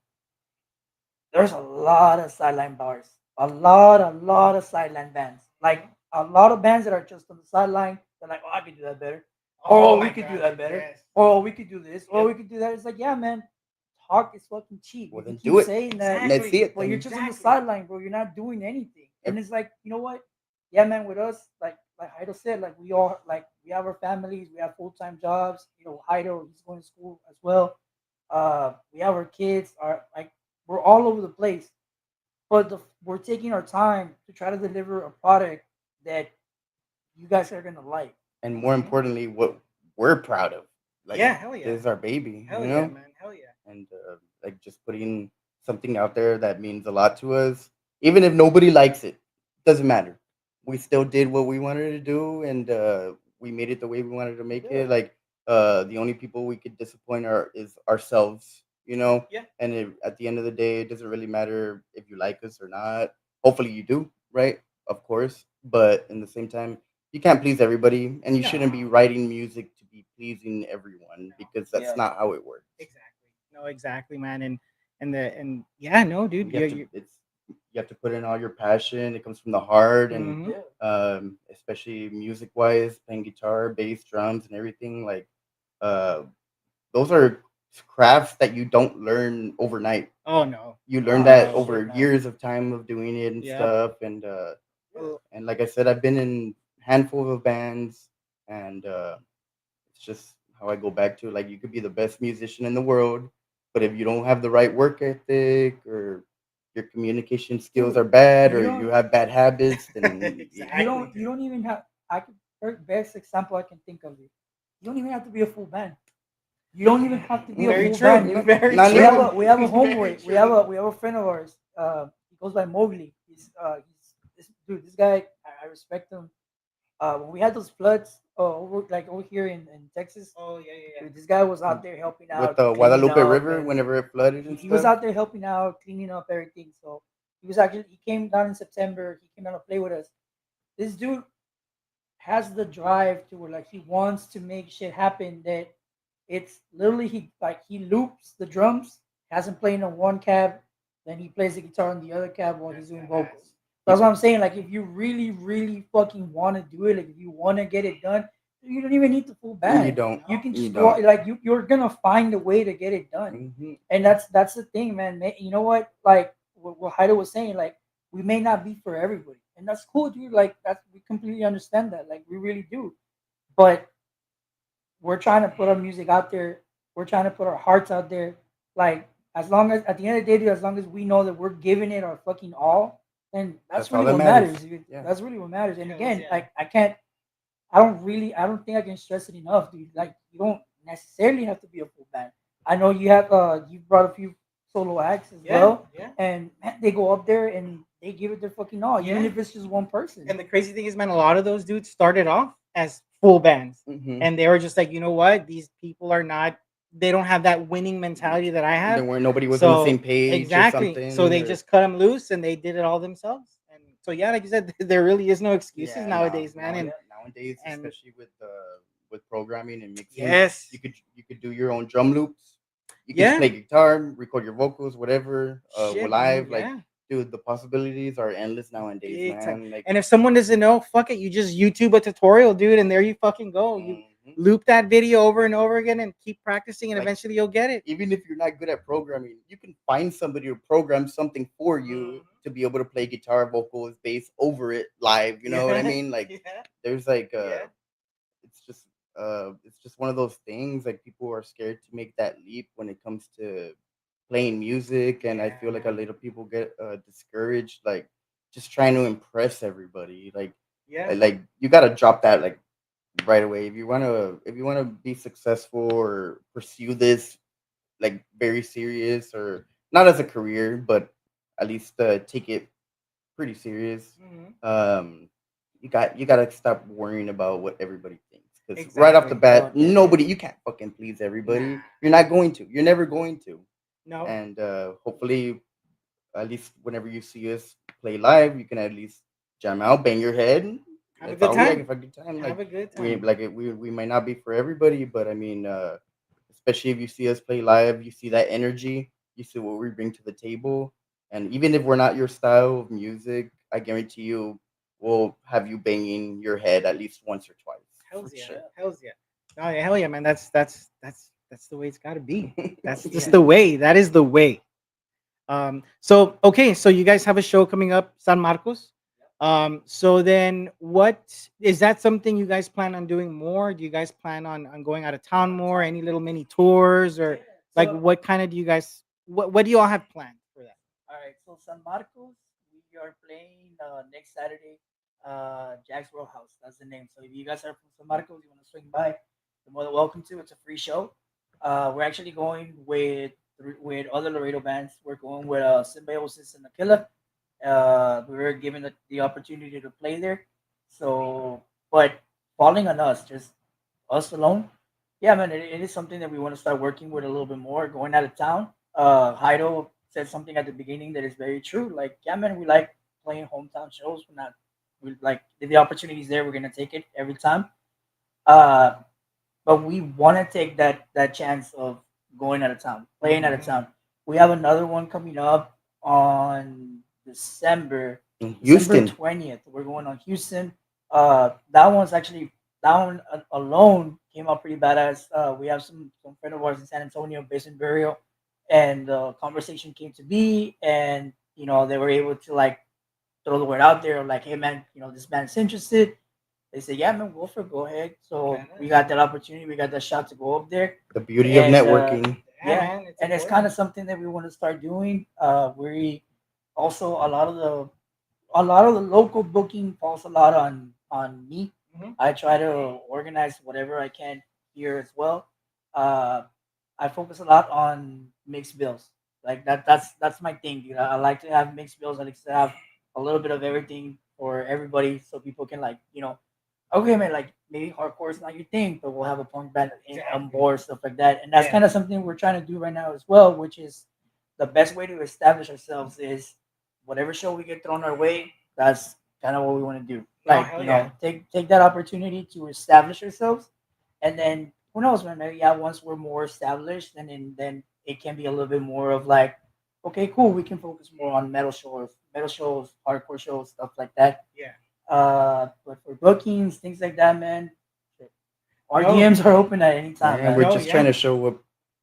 S2: There's a lot of sideline bars, a lot of sideline bands. Like, a lot of bands that are just on the sideline. They're like, oh, I could do that better. Oh, we
S1: my
S2: could do
S1: God,
S2: that
S1: dude,
S2: better.
S1: yes.
S2: Oh, we could do this. Oh,
S1: Yep.
S2: we could do that. It's like, yeah, man, talk is fucking cheap.
S3: Well,
S2: You can
S3: then
S2: keep
S3: do it.
S2: saying that,
S3: Let's see it
S2: but you're
S3: then.
S2: just on the
S1: Exactly.
S2: sideline, bro. You're not doing anything. And
S3: Yep.
S2: it's like, you know what? Yeah, man, with us, like Heido said, like, we all, like, we have our families, we have full time jobs. You know, Heido, he's going to school as well. We have our kids. Our, like, we're all over the place, but we're taking our time to try to deliver a product that you guys are gonna like.
S3: And more
S1: Mhm.
S3: importantly, what we're proud of. Like,
S1: Yeah, hell
S3: this
S1: yeah.
S3: is our baby,
S1: Hell
S3: you
S1: yeah,
S3: know?
S1: man. Hell yeah.
S3: And like just putting something out there that means a lot to us, even if nobody likes it, doesn't matter. We still did what we wanted to do, and we made it the way we wanted to make
S2: Yeah.
S3: it. Like, the only people we could disappoint is ourselves, you know.
S1: Yeah.
S3: And at the end of the day, it doesn't really matter if you like us or not. Hopefully, you do, right? Of course, but in the same time, you can't please everybody, and you shouldn't be
S1: No.
S3: writing music to be pleasing everyone
S1: No.
S3: because that's
S2: Yeah.
S3: not how it works.
S1: Exactly. No, exactly, man. And yeah, no, dude.
S3: You have to you have to put in all your passion. It comes from the heart, and
S1: Mhm.
S2: Yeah.
S3: especially music wise, playing guitar, bass, drums, and everything. Like, uh, those are crafts that you don't learn overnight.
S1: Oh no.
S3: You learn
S2: Oh
S3: that
S1: No.
S2: shit,
S3: over
S2: man.
S3: years of time of doing it and
S1: Yep.
S3: stuff.
S2: Yeah.
S3: And like I said, I've been in handful of bands, and it's just how I go back to, like, you could be the best musician in the world, but if you don't have the right work ethic, or your communication skills
S2: Dude,
S3: are bad,
S2: you
S3: or you
S2: don't
S3: have bad habits, then
S2: you
S1: Exactly,
S2: don't you
S1: dude.
S2: don't even have. I could best example I can think of it. You don't even have to be a full band. You don't even have to be a
S1: Very
S2: full
S1: true.
S2: band. You know,
S1: Very
S3: not
S2: we have
S1: true.
S2: a
S1: Very
S2: homeboy. We have
S1: true.
S2: a friend of ours. He goes by Mowgli. He's this dude. This guy, I respect him. When we had those floods over here in Texas,
S1: Oh yeah, yeah, yeah.
S2: dude, this guy was out there helping
S3: with
S2: out,
S3: the
S2: cleaning
S3: Guadalupe
S2: up,
S3: River
S2: and
S3: whenever it flooded and
S2: he was
S3: stuff.
S2: out there helping out, cleaning up everything. So he came down in September. He came down to play with us. This dude has the drive to where, like, he wants to make shit happen. That it's literally, he loops the drums, has him playing on one cab, then he plays the guitar on the other cab while he's
S1: That's
S2: doing
S1: badass.
S2: vocals. That's what I'm saying. Like, if you really, really fucking want to do it, like, if you want to get it done, you don't even need the full
S3: You
S2: band.
S3: don't.
S2: You can
S3: You
S2: just go,
S3: don't.
S2: like, you're gonna find a way to get it done.
S3: Hmm.
S2: And that's the thing, man. You know what? Like, what Haida was saying, like, we may not be for everybody, and that's cool, dude. Like, that's, we completely understand that. Like, we really do. But we're trying to put our music out there. We're trying to put our hearts out there. Like, as long as, at the end of the day, dude, as long as we know that we're giving it our fucking all, then that's
S3: That's all
S2: really
S3: that
S2: what
S3: matters.
S2: matters, dude.
S3: Yeah.
S2: That's really what matters. And
S1: Hells
S2: again,
S1: yeah.
S2: like, I don't think I can stress it enough, dude. Like, you don't necessarily have to be a full band. I know you brought a few solo acts as
S1: Yeah,
S2: well,
S1: yeah,
S2: and man, they go up there and they give it their fucking all, even
S1: yeah.
S2: if it's just one person.
S1: And the crazy thing is, man, a lot of those dudes started off as full bands,
S3: Hmm.
S1: and they were just like, you know what? These people are not. They don't have that winning mentality that I
S3: There
S1: have.
S3: were nobody was on the same
S1: So
S3: page or
S1: exactly. So
S3: something,
S1: they
S3: or
S1: just cut them loose and they did it all themselves. And so yeah, like you said, there really is no excuses
S3: yeah, no.
S1: nowadays, man. And
S3: Nowadays,
S1: and
S3: especially with programming and mixing,
S1: yes,
S3: you could do your own drum loops. You can just
S1: yeah,
S3: play guitar, record your vocals, whatever,
S1: shit, man,
S3: live. Like,
S1: yeah.
S3: dude, the possibilities are endless nowadays,
S1: Big time.
S3: man. Like,
S1: And if someone doesn't know, fuck it. You just YouTube a tutorial, dude, and there you fucking go. You
S3: mhm.
S1: loop that video over and over again and keep practicing, and
S3: Like,
S1: eventually you'll get it.
S3: even if you're not good at programming, you can find somebody to program something for
S1: Mhm.
S3: you to be able to play guitar, vocals, bass over it live. You know what I
S1: Yeah,
S3: mean? Like,
S1: yeah,
S3: there's like
S1: yeah.
S3: it's just it's just one of those things. Like, people are scared to make that leap when it comes to playing music, and I
S1: Yeah,
S3: feel like a
S1: man.
S3: little people get discouraged, like, just trying to impress everybody. Like,
S1: Yeah.
S3: you got to drop that, like, right away. If you want to be successful or pursue this, like, very serious, or not as a career, but at least take it pretty serious.
S1: Mhm.
S3: um you gotta stop worrying about what everybody thinks. Because right off the
S1: Exactly.
S3: bat,
S2: Oh,
S3: nobody
S2: definitely.
S3: you can't fucking please
S1: Nah.
S3: everybody. You're not going to. You're never going to.
S1: No.
S3: And hopefully, at least whenever you see us play live, you can at least jam out, bang your head.
S1: Have a
S3: That's
S1: good
S3: all we have.
S1: time.
S3: Have a good time.
S1: Have
S3: Like
S1: a good
S3: we
S1: time.
S3: like it, we might not be for everybody, but I mean, especially if you see us play live, you see that energy, you see what we bring to the table, and even if we're not your style of music, I guarantee you, we'll have you banging your head at least once or twice for
S1: Hells yeah.
S3: sure.
S2: Yeah.
S1: Hells yeah. Oh yeah, hell yeah, man. That's the way it's gotta be. That's just
S2: Yeah.
S1: the way. That is the way. So okay, so you guys have a show coming up, San Marcos. So then what is that something you guys plan on doing more? Do you guys plan on going out of town more? Any little mini tours or
S2: Yeah.
S1: like
S2: So,
S1: what kind of do you guys what do you all have planned for that?
S2: all right. So San Marcos, we are playing next Saturday. Jack's Row House. That's the name. So if you guys are from San Marcos, you want to swing by, you're more than welcome to. It's a free show. We're actually going with other Laredo bands. We're going with Symbiosis and Aquila. We were given the opportunity to play there. So, but falling on us, just us alone. Yeah, man, it is something that we want to start working with a little bit more. Going out of town. Heido said something at the beginning that is very true. Like, yeah, man, we like playing hometown shows. We're not, we like if the opportunities there. We're gonna take it every time. Uh, but we want to take that chance of going out of town, playing out of
S1: Mhm.
S2: town. We have another one coming up on
S3: In
S2: December
S3: Houston,
S2: 20th. We're going on Houston. That one's actually that one alone came out pretty badass. We have some friend of ours in San Antonio, based in Burial, and the conversation came to be, and they were able to like throw the word out there, like, hey man, this band's interested. They said, yeah, man, Wilfred, go ahead. So we
S1: Badass.
S2: got that opportunity. We got that shot to go up there.
S3: the beauty of
S2: And
S3: networking.
S1: Yeah,
S2: yeah,
S1: man, it's
S2: and it's kind
S1: important.
S2: of something that we want to start doing. We also a lot of the local booking falls a lot on me.
S1: Hmm.
S2: I try to organize whatever I can here as well. Uh, I focus a lot on mixed bills. Like that's my thing, dude. I like to have mixed bills. I like to have a little bit of everything for everybody, so people can like okay, man, like maybe hardcore is not your thing, but we'll have a punk band on
S1: Exactly.
S2: board, stuff like that. And that's
S1: Yeah.
S2: kind of something we're trying to do right now as well, which is the best way to establish ourselves is whatever show we get thrown our way, that's kind of what we want to do.
S1: No,
S2: Like,
S1: hell yeah.
S2: take that opportunity to establish ourselves, and then who knows, man? Maybe yeah, once we're more established, then it can be a little bit more of like, okay, cool, we can focus more on metal shows, hardcore shows, stuff like that.
S1: Yeah.
S2: But for bookings, things like that, man, our
S1: No.
S2: DMs are open at any time,
S3: Yeah,
S2: man.
S3: we're
S1: No,
S3: just trying
S1: yeah.
S3: to show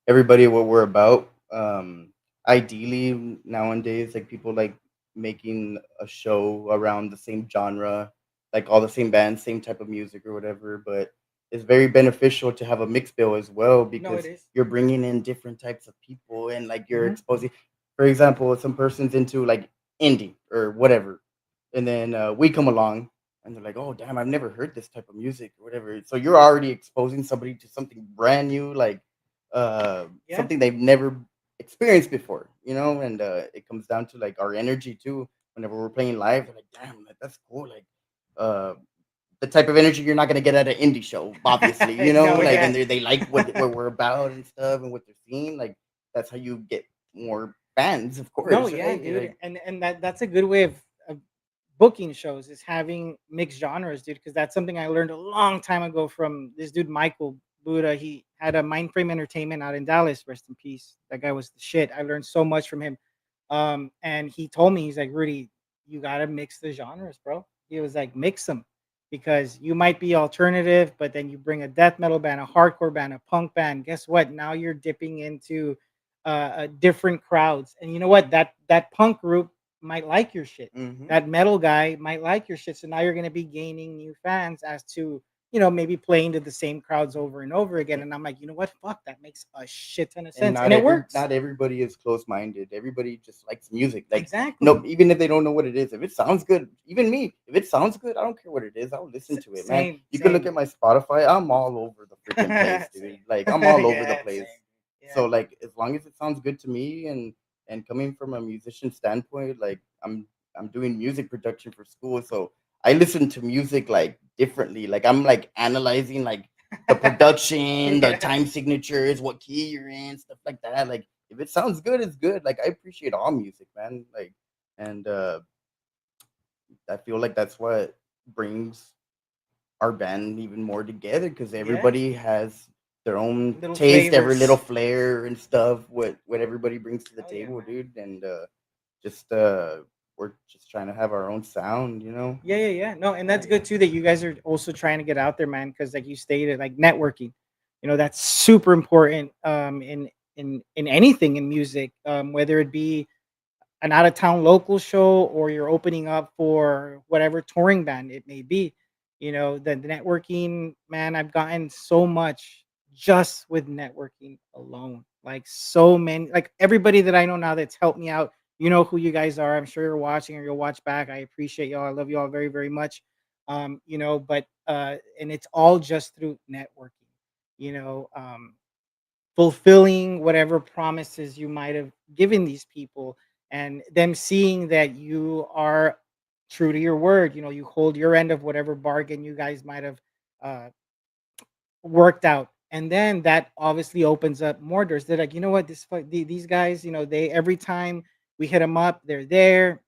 S3: everybody what we're about. Ideally, nowadays, like people like making a show around the same genre, like all the same bands, same type of music or whatever. But it's very beneficial to have a mix bill as well
S1: No, it
S3: because
S1: is.
S3: you're bringing in different types of people and like you're
S2: Hmm.
S3: exposing. For example, if some person's into like indie or whatever, and then we come along and they're like, "Oh, damn, I've never heard this type of music or whatever." So you're already exposing somebody to something brand new, like
S1: Yeah.
S3: something they've never experienced before, And it comes down to like our energy too. Whenever we're playing live, they're like, "Damn, like, that's cool!" Like uh, the type of energy you're not gonna get at an indie show, obviously,
S1: No,
S3: Like,
S1: yeah.
S3: and they like what we're about and stuff and what they're seeing. Like that's how you get more fans, of
S1: No,
S3: course,
S1: yeah,
S3: right?
S1: dude.
S3: Like,
S1: And that's a good way of booking shows is having mixed genres, dude, because that's something I learned a long time ago from this dude Michael Buddha. He had a Mindframe Entertainment out in Dallas, rest in peace. That guy was the shit. I learned so much from him. And he told me, he's like, Rudy, you gotta mix the genres, bro. He was like, mix them because you might be alternative, but then you bring a death metal band, a hardcore band, a punk band. Guess what? Now you're dipping into different crowds, and you know what? That punk group might like your shit.
S3: hmm
S1: That metal guy might like your shit. So now you're gonna be gaining new fans as to maybe playing to the same crowds over and over again. And I'm like, you know what? Fuck, that makes a shit ton of
S3: and
S1: sense, and it works.
S3: not everybody is close minded. Everybody just likes music. Like
S1: Exactly.
S3: no, even if they don't know what it is, if it sounds good, even me, if it sounds good, I don't care what it is. I'll listen to it, man.
S1: Same,
S3: You can look
S1: same.
S3: at my Spotify. I'm all over the freaking place, dude.
S1: Same.
S3: Like I'm all over the
S1: Yeah,
S2: Same.
S3: place.
S1: same. Yeah,
S3: So
S1: dude.
S3: like as long as it sounds good to me and coming from a musician standpoint, like I'm doing music production for school, so I listen to music like differently. Like I'm like analyzing like the production, the
S1: Yeah.
S3: time signatures, what key you're in, stuff like that. Like if it sounds good, it's good. Like I appreciate all music, man. Like and I feel like that's what brings our band even more together because
S1: Yeah.
S3: everybody has their own
S1: Little
S3: taste, every little
S1: flavors.
S3: flair and stuff. What everybody brings to the
S1: Oh yeah,
S3: table,
S1: man.
S3: dude. And just we're just trying to have our own sound, you know.
S1: Yeah, yeah, yeah. No, and
S2: Oh
S1: that's
S2: yeah.
S1: good too that you guys are also trying to get out there, man. Because like you stated, like networking, that's super important. In anything in music, whether it be an out of town local show or you're opening up for whatever touring band it may be. The networking, man, I've gotten so much just with networking alone. Like so many, like everybody that I know now that's helped me out. You know who you guys are. I'm sure you're watching or you'll watch back. I appreciate y'all. I love you all very, very much. But and it's all just through networking. You know, fulfilling whatever promises you might have given these people and them seeing that you are true to your word. You hold your end of whatever bargain you guys might have uh, worked out, and then that obviously opens up more doors. They're like, you know what, these guys, they every time we hit them up, they're there,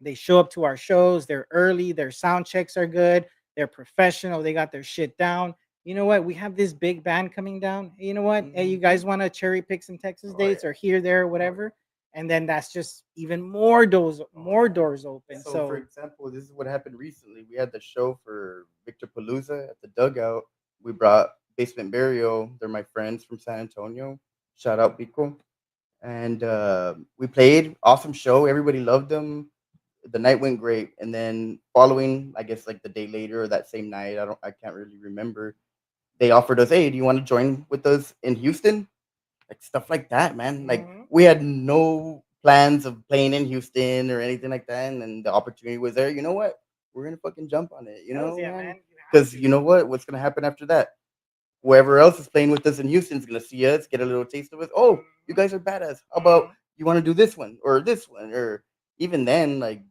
S1: they show up to our shows. They're early. Their sound checks are good. They're professional. They got their shit down. You know what? We have this big band coming down. Hey, you know what? Hey, you
S3: Mhm.
S1: guys want to cherry pick some Texas
S3: Oh
S1: dates
S3: yeah.
S1: or here, there,
S3: Oh yeah.
S1: whatever? And then that's just even more doors open.
S3: So, for
S1: So
S3: example, this is what happened recently. We had the show for Victor Palooza at the Dugout. We brought Basement Burial. They're my friends from San Antonio. Shout out Pico. And we played. Awesome show. Everybody loved them. The night went great. And then following, I guess like the day later or that same night, I can't really remember. They offered us, hey, do you want to join with us in Houston? Like stuff like that, man. Like
S1: mhm.
S3: we had no plans of playing in Houston or anything like that, and then the opportunity was there. You know what? We're gonna fucking jump on it,
S1: Hells yeah,
S3: man.
S1: man. You have
S3: Because
S1: to.
S3: you know what? What's gonna happen after that? Whoever else is playing with us in Houston's gonna see us, get a little taste of it. Oh, you
S1: Mhm,
S3: guys are badass. How about
S1: mhm.
S3: you want to do this one, or even then, like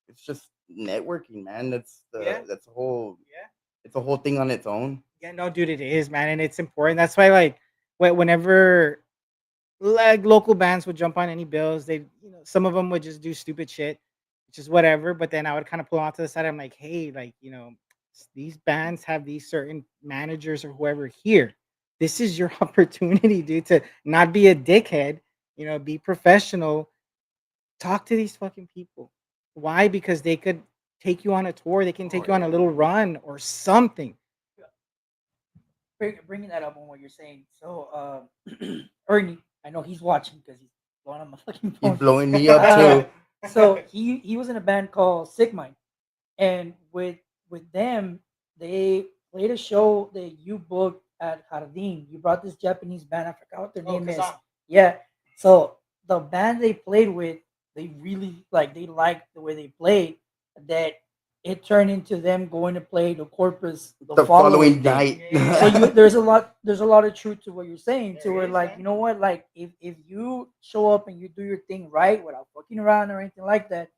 S3: it's just networking, man.
S1: Yeah,
S3: That's a whole
S1: yeah.
S3: it's a whole thing on its own.
S1: Yeah, no, dude, it is, man, and it's important. That's why, like, whenever like local bands would jump on any bills. Some of them would just do stupid shit, which is whatever. But then I would kind of pull out to the side. I'm like, hey, like, these bands have these certain managers or whoever here. This is your opportunity, dude, to not be a dickhead. Be professional. Talk to these fucking people. Why? Because they could take you on a tour. They can
S3: Oh
S1: take you on a
S3: yeah.
S1: little run or something.
S2: Bringing that up on what you're saying. So, Ernie, I know he's watching because he's blowing on my fucking
S3: He's
S2: phone.
S3: blowing me up
S2: Uh,
S3: too.
S2: so he was in a band called Sick Mind, and with them, they played a show that you booked at Jardín. You brought this Japanese band. I forgot what their
S1: Oh,
S2: name is.
S1: Kazan.
S2: Yeah. So the band they played with, they really like. They liked the way they played. That it turned into them going to play the Corpus the
S3: The
S2: following
S3: following
S2: day.
S3: night.
S2: So
S1: Yeah,
S2: you there's a lot of truth to what you're saying. To
S1: there
S2: where
S1: is,
S2: like,
S1: man.
S2: you know what, like if you show up and you do your thing right without fucking around or anything like that,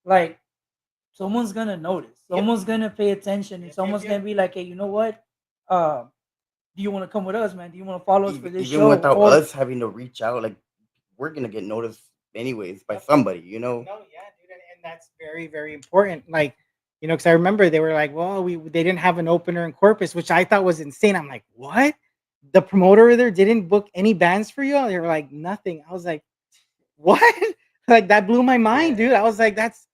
S2: like someone's gonna notice.
S1: Yep.
S2: Someone's gonna pay attention, and
S1: Yep. Yep.
S2: someone's
S1: Yep.
S2: gonna be like, hey, you know what? Uh, do you want to come with us, man? Do you want to follow us for this
S3: Even
S2: show?
S3: without
S2: Or
S3: us having to reach out, like we're gonna get noticed anyways by
S1: Yep.
S3: somebody, you know.
S1: No, yeah, dude, and that's very, very important. Like, because I remember they were like, "Well, they didn't have an opener in Corpus," which I thought was insane. I'm like, "What? The promoter over there didn't book any bands for you?" They were like, "Nothing." I was like, "What?" Like that blew my mind,
S3: Yeah.
S1: dude. I was like, "That's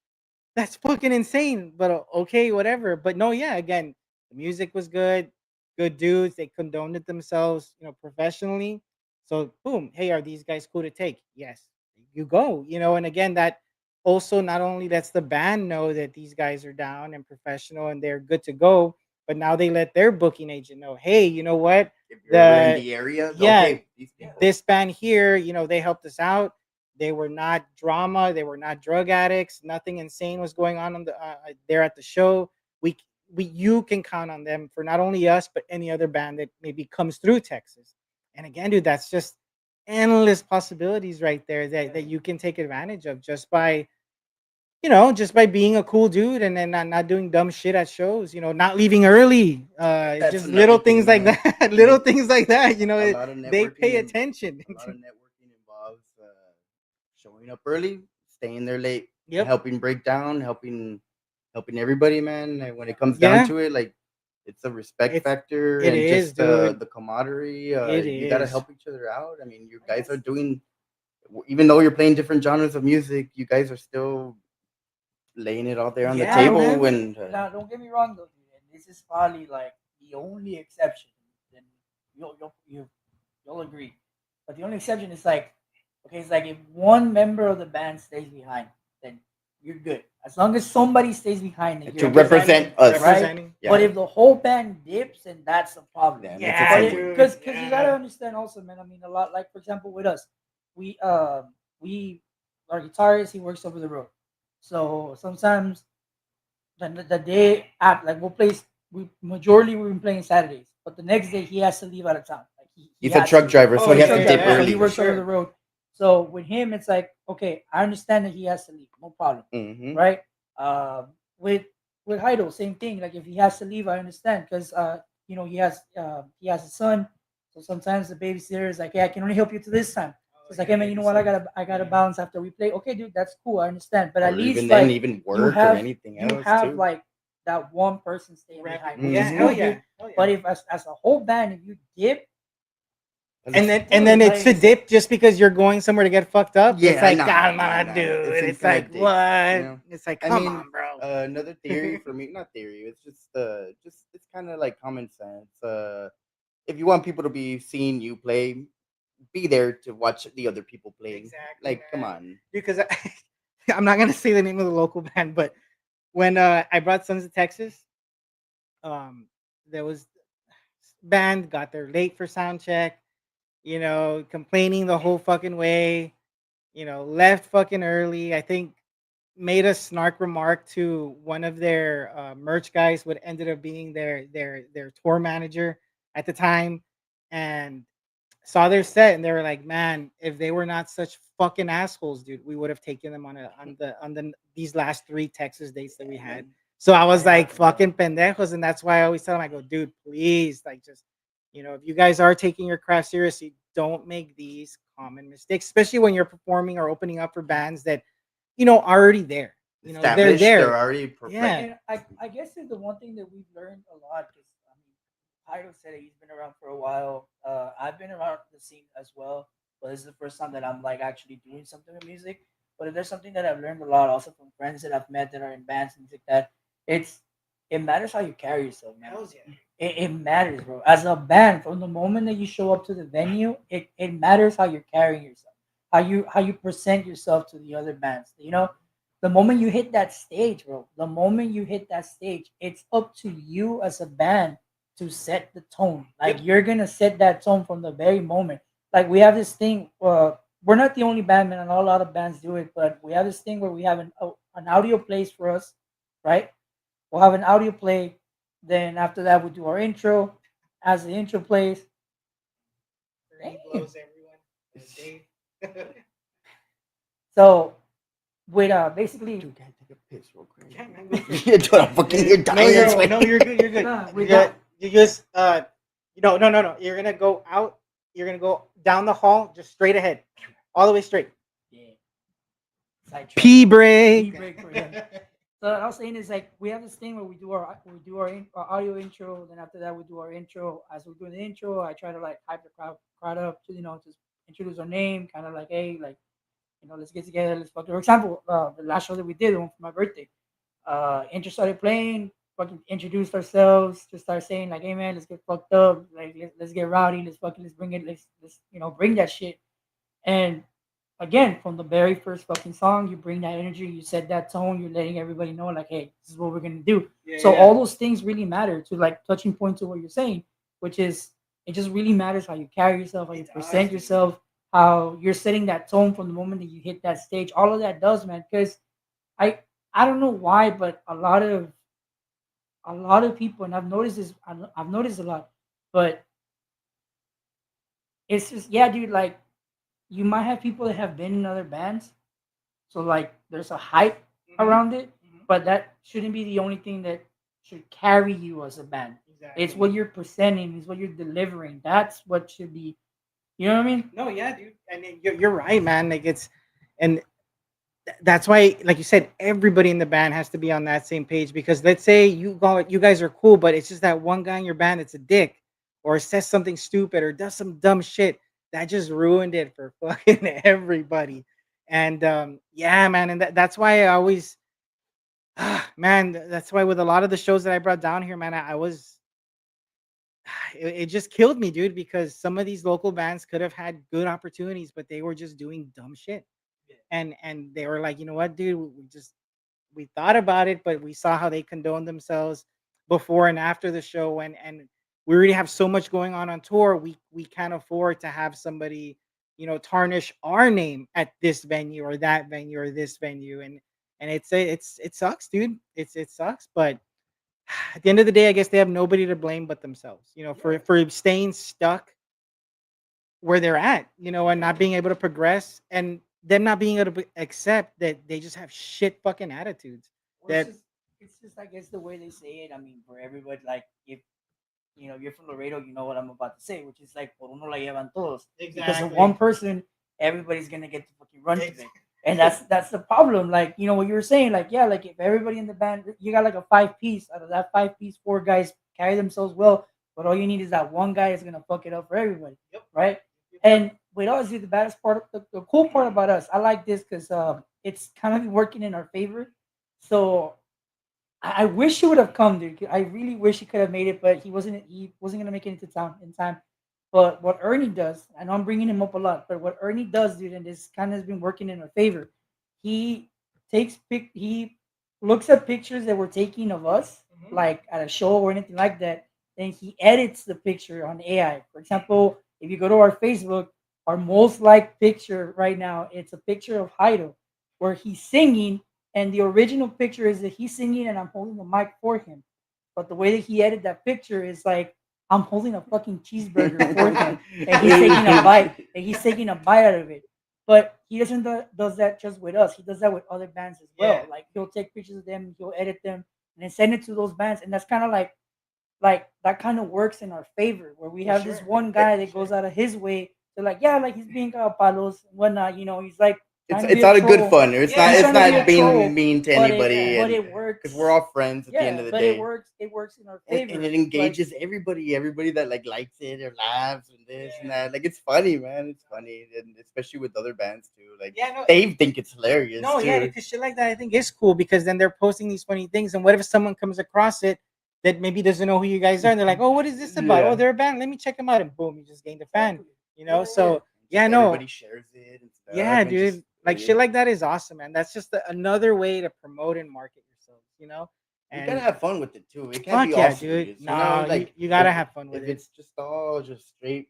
S1: fucking insane." But okay, whatever. But no, yeah, again, the music was good, good dudes. They condoned it themselves, professionally. So boom, hey, are these guys cool to take? Yes, you go. And again, that also not only lets the band know that these guys are down and professional and they're good to go, but now they let their booking agent know, hey, you know what?
S3: If you're ever in
S1: The
S3: the area,
S1: Yeah,
S3: okay, these people.
S1: this band here, they helped us out. They were not drama. They were not drug addicts. Nothing insane was going on there at the show. We you can count on them for not only us but any other band that maybe comes through Texas. And again, dude, that's just endless possibilities right there that you can take advantage of just by just by being a cool dude and then not doing dumb shit at shows, not leaving early,
S3: That's
S1: just
S3: another
S1: little
S3: thing,
S1: things like
S3: man.
S1: that,
S3: You
S1: little
S3: know,
S1: things like that,
S3: a lot of
S1: they
S3: networking
S1: pay
S3: and
S1: attention.
S3: a lot of networking involves showing up early, staying there late,
S1: Yep.
S3: helping break down, helping everybody, man. And when it comes down
S1: Yeah,
S3: to it, like it's a respect
S1: it's
S3: factor
S1: it
S3: and
S1: is,
S3: just
S1: dude.
S3: the camaraderie.
S1: It
S3: You gotta
S1: is.
S3: help each other out. I mean, you
S2: I
S3: guys are
S2: guess
S3: doing, even though you're playing different genres of music, you guys are still laying it all there on the
S2: now
S1: Yeah,
S2: don't get
S3: table.
S1: man.
S2: me
S3: And
S2: now don't get me wrong though, dude. And this is probably like the only exception. Then you'll agree. But the only exception is like, okay, it's like if one member of the band stays behind, then you're good. As long as somebody stays behind, then
S3: to
S2: you're good,
S3: represent us,
S2: right?
S1: Representing.
S2: But
S3: yeah,
S2: if the whole band dips, then that's a problem.
S3: yeah, that's a
S2: But
S1: Yeah,
S3: tough
S2: it
S3: one.
S1: dude.
S2: because you gotta
S1: Yeah.
S2: understand also, man. I mean, a lot like for example with us, we we our guitarist he works over the road, so sometimes the day after, like we'll play, we majority we've been playing Saturdays, but the next day he has to leave out of town. Like he
S3: He's a
S2: has to
S3: truck
S2: leave.
S3: driver, so
S1: Oh
S3: he
S2: He's a
S3: has
S1: yeah,
S3: to
S2: truck
S1: yeah,
S3: dip
S2: driver,
S1: yeah,
S2: so he
S3: early.
S1: for
S2: works over the
S1: sure.
S2: road. So with him, it's like, okay, I understand that he has to leave, no problem,
S3: Hmm.
S2: right? With Heido, same thing. Like if he has to leave, I understand because he has a son, so sometimes the babysitter is like, hey, I can only help you to this time. So it's like, hey man, you know what? I gotta balance after we play. Okay, dude, that's cool. I understand, but at
S3: Or even
S2: least
S3: then,
S2: like
S3: even
S2: you
S3: work or
S2: have
S3: anything
S2: you
S3: else
S2: have
S3: too.
S2: like that one person staying behind, which is
S1: Yeah, hell
S2: cool,
S3: Hmm.
S1: yeah.
S2: dude.
S1: Hell yeah.
S2: But if as a whole band, if you dip,
S3: Because
S1: And
S3: it's,
S1: then and
S2: dude,
S1: then
S2: it's not
S1: it's
S2: even
S1: a
S2: the same.
S1: dip just because you're going somewhere to get fucked up. It's
S3: yeah,
S1: like,
S3: nah,
S1: come
S3: nah,
S1: on,
S3: nah. It
S1: dude.
S3: seems
S1: It's
S3: kind of
S1: like,
S3: dick, you
S1: what?
S3: know.
S1: It's like,
S3: I
S1: come
S3: mean,
S1: on, bro.
S3: another theory for me, not theory. It's just it's kind of like common sense. If you want people to be seeing you play, be there to watch the other people play.
S1: Exactly,
S3: Like, come
S1: man.
S3: on.
S1: Because I'm not gonna say the name of the local band, but when I brought Sons of Texas, um, there was band got there late for sound check, complaining the whole fucking way, left fucking early. I think made a snark remark to one of their merch guys, what ended up being their tour manager at the time, and saw their set, and they were like, "Man, if they were not such fucking assholes, dude, we would have taken them on the these last 3 Texas dates that we
S3: Yeah,
S1: had."
S3: man.
S1: So I
S2: That
S1: was like,
S2: happened, yeah.
S1: "Fucking pendejos," and that's why I always tell them, I go, "Dude, please, like, just if you guys are taking your craft seriously, don't make these common mistakes, especially when you're performing or opening up for bands that are already there. They're
S3: Established. They're
S1: there.
S3: already like
S1: Yeah,
S2: And I guess it's the one thing that we've learned a lot because I mean, Hydo said it, he's been around for a while. I've been around the scene as well, but this is the first time that I'm like actually doing something with music. But if there's something that I've learned a lot, also from friends that I've met that are in bands and things like that, it's it matters how you carry yourself, man.
S1: hell's yeah.
S2: It matters, bro. As a band, from the moment that you show up to the venue, it matters how you're carrying yourself, how you present yourself to the other bands. The moment you hit that stage, bro, the moment you hit that stage, it's up to you as a band to set the tone. Like
S1: Yep.
S2: you're gonna set that tone from the very moment. Like we have this thing. We're not the only band, man. I know a lot of bands do it, but we have this thing where we have an audio plays for us, right? We'll have an audio play. Then after that, we'll do our intro. As the intro plays,
S1: He
S2: damn.
S1: blows everyone. Dave.
S2: So with basically
S3: dude, can't take a piss real quick.
S1: Yeah, man, go for it.
S3: Dude, I'm fucking here
S1: No,
S3: dying
S1: you're
S3: this way.
S1: no, you're good. You're good.
S2: nah,
S1: You
S2: with
S1: got
S2: that,
S1: you just no. You're gonna go out. You're gonna go down the hall, just straight ahead, all the way straight.
S2: yeah, sidetrack.
S1: Pee break.
S2: Pee break for him. So what I was saying is like we have this thing where our audio intro. Then after that we do our intro. As we're doing the intro, I try to like hype the crowd up to just introduce our name, kind of like hey like let's get together, let's fuck. For example, the last show that we did, the one for my birthday, intro started playing, fucking introduced ourselves, just start saying like hey man, let's get fucked up, like let's get rowdy, let's bring it, let's bring that shit. And again, from the very first fucking song, you bring that energy, you set that tone, you're letting everybody know, like, hey, this is what we're gonna do.
S1: Yeah,
S2: So
S1: yeah.
S2: all those things really matter to like touching point to what you're saying, which is it just really matters how you carry yourself, how you
S1: It does,
S2: present
S1: dude.
S2: yourself, how you're setting that tone from the moment that you hit that stage. All of that does, man. Because I I don't know why, but a lot of people, and I've noticed this, I've noticed a lot, but it's just yeah, dude. You might have people that have been in other bands, so like there's a hype around it, but that shouldn't be the only thing that should carry you as a band. It's what you're presenting, it's what you're delivering. That's what should be. You know what I mean?
S1: No, yeah, dude, and you're right, man. Like and that's why, like you said, everybody in the band has to be on that same page. Because let's say you guys are cool, but it's just that one guy in your band that's a dick, or says something stupid, or does some dumb shit that just ruined it for fucking everybody. And yeah, man, and that's why I always, man, that's why with a lot of the shows that I brought down here, man, I was it just killed me, dude, because some of these local bands could have had good opportunities, but they were just doing dumb shit. And they were like, you know what, dude, we thought about it, but we saw how they condoned themselves before and after the show, and we already have so much going on tour. We can't afford to have somebody, tarnish our name at this venue or that venue or this venue. And it sucks, dude. It sucks, but at the end of the day, I guess they have nobody to blame but themselves, for staying stuck where they're at, and not being able to progress, and them not being able to accept that they just have shit fucking attitudes.
S2: Well,
S1: That
S2: it's just I guess the way they say it. I mean, for everybody, like if you're from Laredo, you know what I'm about to say, which is like por uno la llevan todos. Because of one person, everybody's gonna get to fucking run to it. And that's the problem. Like, what you were saying, like, yeah, like if everybody in the band, you got like a 5 piece, out of that 5 piece, 4 guys carry themselves well, but all you need is that one guy is gonna fuck it up for everybody. Right? And with us, the baddest part, the cool part about us, I like this because it's kind of working in our favor. So I wish he would have come, dude. I really wish he could have made it, but he wasn't. He wasn't gonna make it into town in time. But what Ernie does, I know I'm bringing him up a lot, but what Ernie does, dude, and this kind of has been working in our favor. He he looks at pictures that we're taking of us, like at a show or anything like that, and he edits the picture on AI. For example, if you go to our Facebook, our most liked picture right now, it's a picture of Heido, where he's singing, and the original picture is that he's singing and I'm holding the mic for him. But the way that he edited that picture is like I'm holding a fucking cheeseburger for him, and he's taking a bite, and he's taking a bite out of it. But he doesn't does that just with us. He does that with other bands as well.
S1: Yeah.
S2: Like he'll take pictures of them, he'll edit them, and then send it to those bands. And that's kind of like that kind of works in our favor, where we have this one guy that goes out of his way to like, yeah, like he's being palos and whatnot. He's like
S3: It's
S2: trying to be
S3: it's
S2: a
S3: not a good
S2: troll.
S3: fun. It's
S2: Yeah,
S3: not
S2: he's
S3: it's
S2: trying to be
S3: not
S2: a troll,
S3: being mean to
S2: but
S3: anybody,
S2: but
S3: and
S2: it works.
S3: because we're all friends at the end
S2: Yeah,
S3: of the
S2: but
S3: day.
S2: it works in our
S3: And
S2: favor.
S3: it engages everybody that like likes it or laughs and this and that. Like it's funny, man. It's funny, and especially with other bands too. Like
S1: Yeah, no,
S3: they think it's hilarious
S1: no, yeah,
S3: too.
S1: because shit like that I think is cool, because then they're posting these funny things, and what if someone comes across it that maybe doesn't know who you guys are, and they're like, oh, what is this about? Oh,
S3: Yeah.
S1: they're a band. Let me check them out, and boom, you just gained a fan.
S2: Yeah,
S1: So
S3: Just
S1: yeah, no,
S3: everybody shares it and stuff.
S1: yeah,
S3: And just
S1: dude, like shit like that is awesome, man. That's just another way to promote and market yourselves.
S3: we gotta
S1: And
S3: have fun with it too. It can't
S1: fuck
S3: be all
S1: yeah, dude.
S3: serious,
S1: No,
S3: Like
S1: you gotta
S3: if
S1: have fun with
S3: if
S1: it.
S3: it's just all just straight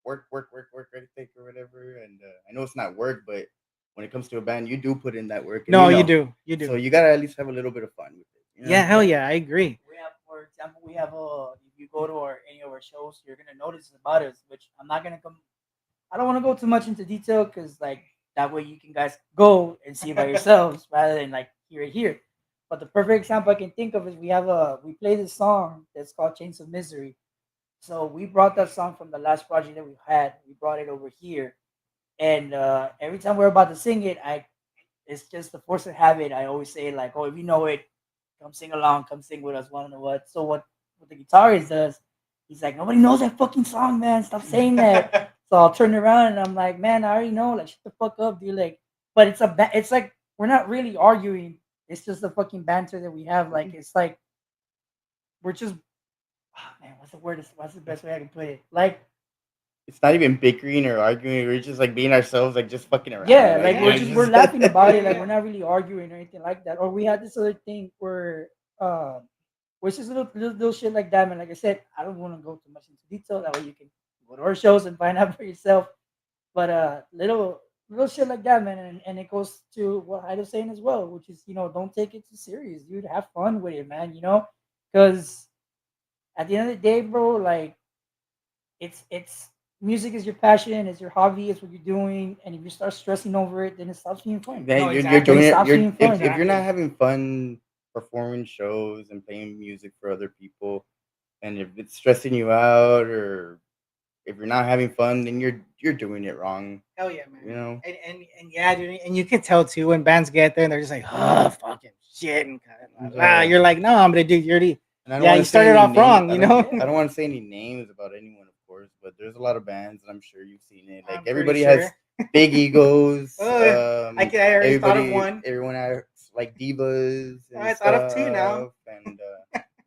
S3: work, ethic or whatever. And I know it's not work, but when it comes to a band, you do put in that work, and
S1: No, you
S3: so
S1: do.
S3: you gotta at least have a little bit of fun with
S1: Yeah,
S3: it.
S1: hell yeah, I agree.
S2: we have, for example, we have if you go to any of our shows, you're gonna notice about us, which I'm not gonna come. I don't want to go too much into detail because like that way you can guys go and see it by yourselves rather than like hear it here. But the perfect example I can think of is we play this song that's called Chains of Misery. So we brought that song from the last project that we had. We brought it over here, and every time we're about to sing it, I it's just the force of habit. I always say like, oh, if you know it, come sing along, come sing with us. Wanna know what? So what the guitarist does, he's like, nobody knows that fucking song, man. Stop saying that. So I'll turn around and I'm like, man, I already know. Like, shut the fuck up, dude. Like, but it's like we're not really arguing. It's just the fucking banter that we have. Like, it's like we're just, man, what's the word? What's the best way I can put it? Like,
S3: It's not even bickering or arguing. We're just like being ourselves, like just fucking around.
S2: yeah, like we're
S3: just
S2: laughing about it. Like we're not really arguing or anything like that. Or we had this other thing uh, where it's just little shit like that, man. Like I said, I don't want to go too much into detail. That way you can go to our shows and find out for yourself. But little shit like that, man, and it goes to what I was saying as well, which is don't take it too serious, dude. Have fun with it, man. Because at the end of the day, bro, like it's
S4: music is your passion, it's your hobby, it's what you're doing, and if you start stressing over it, then it stops being fun.
S3: Then
S1: No,
S3: you're
S1: exactly.
S3: doing
S4: It
S3: it.
S4: stops
S3: You're
S4: being fun.
S3: if you're not
S1: Exactly.
S3: having fun performing shows and playing music for other people, and if it's stressing you out, or if you're not having fun, then you're doing it wrong.
S1: Hell yeah, man.
S3: You know.
S1: And yeah, dude, and you can tell too when bands get there and they're just like, oh, fucking shit, and kind of
S3: Yeah.
S1: you're like, no, I'm gonna do. You're already,
S3: And I don't
S1: yeah,
S3: want
S1: you
S3: to say
S1: started
S3: any
S1: off
S3: name.
S1: wrong, you know.
S3: I don't want to say any names about anyone, of course, but there's a lot of bands, and I'm sure you've seen it. Like
S1: I'm pretty
S3: everybody has
S1: sure.
S3: big egos.
S1: Oh, I already thought of one.
S3: Everyone acts like divas and
S1: I thought of two now.
S3: stuff. And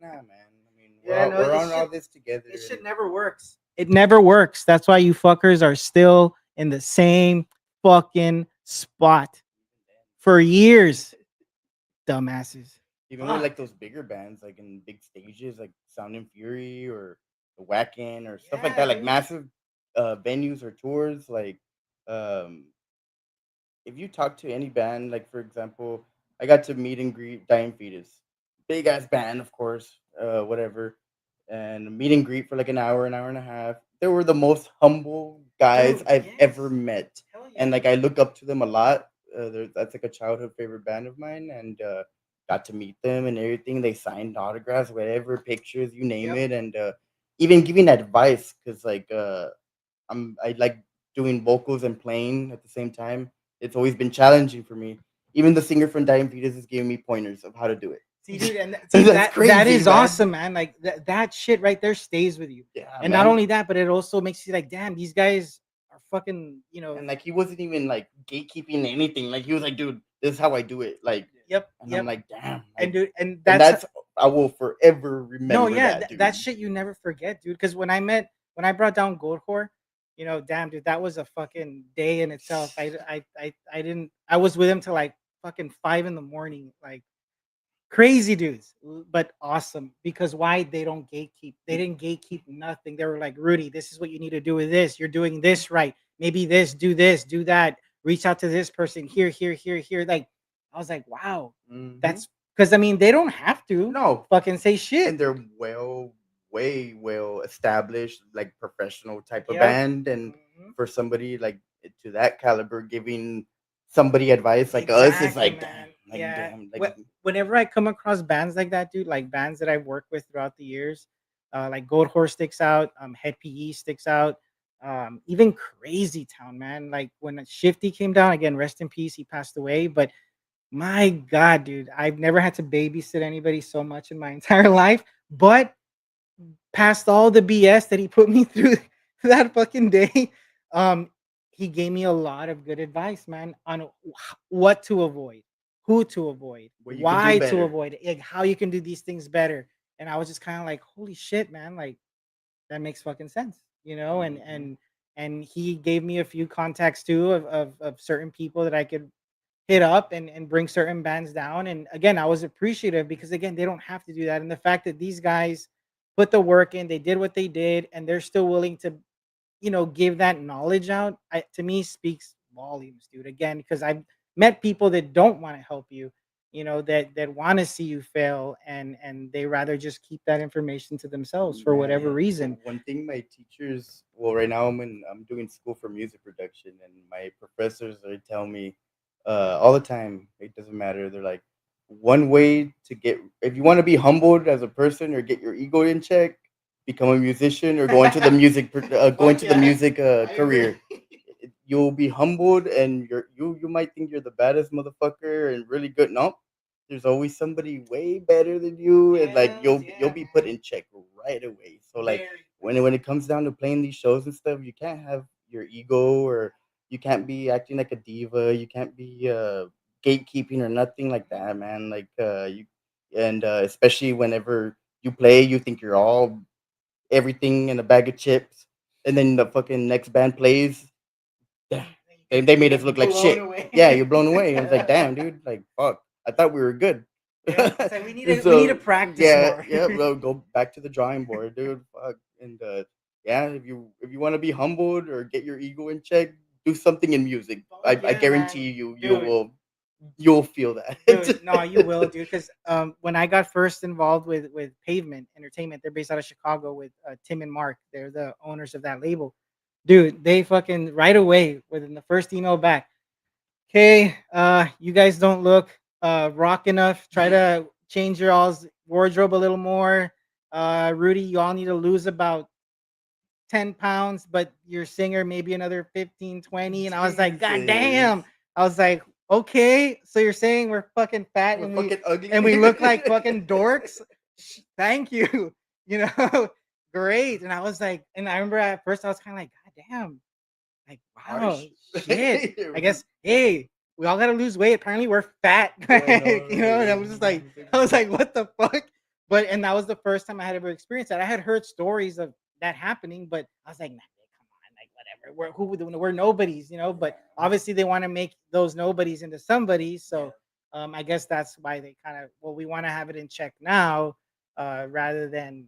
S3: nah, man. I mean,
S1: Yeah, no,
S3: we're
S1: it
S3: on all
S1: should
S3: this together.
S1: it should
S3: And
S1: never works. It never works. That's why you fuckers are still in the same fucking spot for years, dumbasses.
S3: even with
S1: Fuck.
S3: like those bigger bands, like in big stages, like Sound and Fury or the Wacken or stuff like
S1: Yeah,
S3: that, like
S1: dude.
S3: massive venues or tours, like um if you talk to any band, like for example, I got to meet and greet Dying Fetus, big ass band, of course, whatever, and meet and greet for like an hour and a half. They were the most humble guys
S1: Dude,
S3: I've ever
S1: yes.
S3: met,
S1: Hell yeah.
S3: and like I look up to them a lot. That's like a childhood favorite band of mine, and got to meet them and everything. They signed autographs, whatever, pictures, you name
S1: Yep.
S3: it, and even giving advice because I like doing vocals and playing at the same time. It's always been challenging for me. Even the singer from Dying Fetus is giving me pointers of how to do
S1: See,
S3: it.
S1: dude, and see
S3: That's
S1: that
S3: crazy,
S1: is
S3: man.
S1: awesome, man. Like that shit right there stays with you.
S3: Yeah,
S1: And not
S3: man.
S1: only that, but it also makes you like, damn, these guys are fucking,
S3: And like he wasn't even like gatekeeping anything. Like he was like, dude, this is how I do it. Like,
S1: yep,
S3: and I'm
S1: yep.
S3: like, damn.
S1: And
S3: Like,
S1: dude, and
S3: and
S1: that's
S3: that's I will forever
S1: no,
S3: remember
S1: yeah,
S3: that, dude.
S1: that shit you never forget, dude. Because when I brought down Goldcore, damn, dude, that was a fucking day in itself. I didn't. I was with him till like fucking 5 in the morning, like crazy dudes, but awesome. Because why they don't gatekeep? They didn't gatekeep nothing. They were like, Rudy, this is what you need to do with this. You're doing this right. Maybe this, do that. Reach out to this person here, here, here, here. Like, I was like, wow,
S3: Mhm.
S1: that's because I mean they don't have to
S3: No,
S1: fucking say shit.
S3: and they're way well established, like professional type of
S1: Yep.
S3: band. And
S1: Mhm.
S3: for somebody like to that caliber, giving somebody advice like us is
S1: Exactly,
S3: like
S1: man. Yeah.
S3: damn, like
S1: Whenever I come across bands like that, dude, like bands that I've worked with throughout the years, like Gold Horse sticks out, Head PE sticks out, even Crazy Town, man. Like when Shifty came down, again, rest in peace, he passed away. But my God, dude, I've never had to babysit anybody so much in my entire life. But past all the BS that he put me through that fucking day, um, he gave me a lot of good advice, man, on what to avoid, who to avoid,
S3: what you could do
S1: why to
S3: better.
S1: avoid it, like how you can do these things better. And I was just kind of like, holy shit, man, like that makes fucking sense, and
S3: Hmm.
S1: and he gave me a few contacts too of certain people that I could hit up and bring certain bands down. And again, I was appreciative because again, they don't have to do that. And the fact that these guys put the work in, they did what they did, and they're still willing to, give that knowledge out, to me speaks volumes, dude. Again, because I've met people that don't want to help you, that want to see you fail, and they rather just keep that information to themselves for
S3: Man,
S1: whatever reason.
S3: one thing my teachers, well, right now I'm doing school for music production, and my professors they tell me all the time. It doesn't matter. They're like, one way to get if you want to be humbled as a person or get your ego in check, become a musician or go into the go
S1: Fuck
S3: into the
S1: yeah.
S3: music
S1: I agree.
S3: career. You'll be humbled, and you might think you're the baddest motherfucker and really good. No, there's always somebody way better than you, and like
S1: Hells
S3: you'll
S1: yeah,
S3: be put
S1: man.
S3: in check right away. So like
S1: Very.
S3: when it comes down to playing these shows and stuff, you can't have your ego, or you can't be acting like a diva. You can't be gatekeeping or nothing like that, man. Like you and especially whenever you play, you think you're all everything in a bag of chips, and then the fucking next band plays. Damn, they
S1: You
S3: made us
S1: get
S3: look like
S1: blown
S3: shit.
S1: away.
S3: Yeah, you're blown away. I was like, damn, dude, like fuck. I thought we were good.
S1: Yep. It's like
S3: And
S1: we need to
S3: so
S1: practice
S3: yeah,
S1: more.
S3: yeah, bro, go back to the drawing board, dude. Fuck. And yeah, if you want to be humbled or get your ego in check, do something in music.
S1: Fuck
S3: I
S1: yeah, man.
S3: guarantee you
S1: Dude,
S3: will you'll feel
S1: dude,
S3: that.
S1: no, you will, dude. Because when I got first involved with Pavement Entertainment, they're based out of Chicago with Tim and Mark. They're the owners of that label. dude, they fucking right away within the first email back. Okay, you guys don't look rock enough. Try to change your all's wardrobe a little more. Rudy, you all need to lose about 10 pounds, but your singer maybe another 15, 20. And I was like, God damn.
S3: Jesus.
S1: I was like, okay, so you're saying we're fucking fat
S3: We're
S1: and
S3: fucking ugly.
S1: we look like fucking dorks? Thank you. You know, great. And I was like, and I remember at first I was kind of like, God damn, like, wow,
S3: Harsh.
S1: shit. I guess, hey, we all gotta lose weight. Apparently, we're fat. You know, and I was just like, what the fuck? But and that was the first time I had ever experienced that. I had heard stories of that happening, but I was like, nah, come on, like whatever. We're nobodies, you know. But obviously, they want to make those nobodies into somebodies. So, I guess that's why they kind of we want to have it in check now, rather than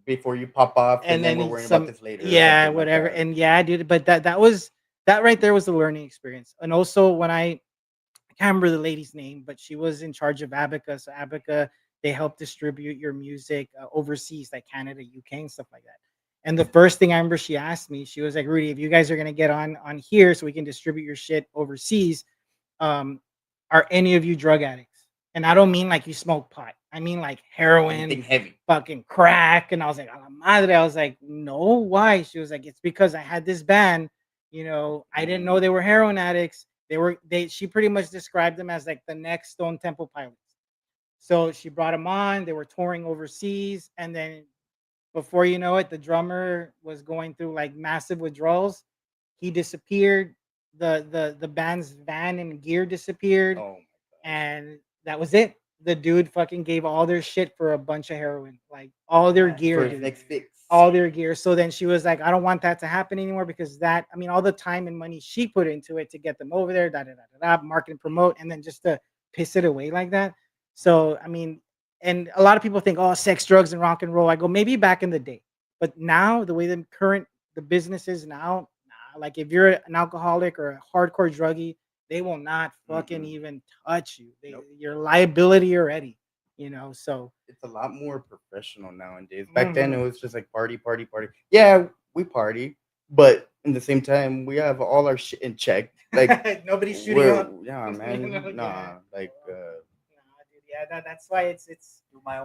S3: Before you pop off, and then we're
S1: then
S3: worrying
S1: some
S3: about this later. or
S1: yeah
S3: something like
S1: whatever
S3: that.
S1: and yeah dude but that was that right there was the learning experience. And also when I can't remember the lady's name, but she was in charge of Abaca. So Abaca, they help distribute your music overseas, like Canada, UK, and stuff like that. And the first thing I remember she asked me, she was like, Rudy, if you guys are gonna get on here so we can distribute your shit overseas, um, are any of you drug addicts? And I don't mean like you smoke pot. I mean like heroin,
S3: Anything heavy.
S1: fucking crack. And I was like, a la madre. I was like, no, why? She was like, it's because I had this band. You know, I didn't know they were heroin addicts. She pretty much described them as like the next Stone Temple Pilots. So she brought them on. They were touring overseas, and then before you know it, the drummer was going through like massive withdrawals. He disappeared. The band's van and gear disappeared,
S3: Oh my god.
S1: and that was it. The dude fucking gave all their shit for a bunch of heroin, like all their gear,
S3: For his
S1: dude.
S3: next fix.
S1: All their gear. So then she was like, I don't want that to happen anymore because that, I mean, all the time and money she put into it to get them over there, market and promote, and then just to piss it away like that. So, I mean, and a lot of people think, oh, sex, drugs, and rock and roll. I go, maybe back in the day. But now, the way the business is now, nah, like if you're an alcoholic or a hardcore druggie, they will not fucking even touch you.
S3: Nope.
S1: You're a liability already, you know, so.
S3: It's a lot more professional nowadays. Back then, it
S1: Mhm.
S3: was just like party, party, party. Yeah, we party, but in the same time, we have all our shit in check. Like
S1: Nobody's shooting up.
S3: yeah,
S1: You
S3: man,
S1: know,
S3: nah,
S1: yeah.
S3: like
S1: Nah, dude, yeah, that's why it's
S2: Dude, my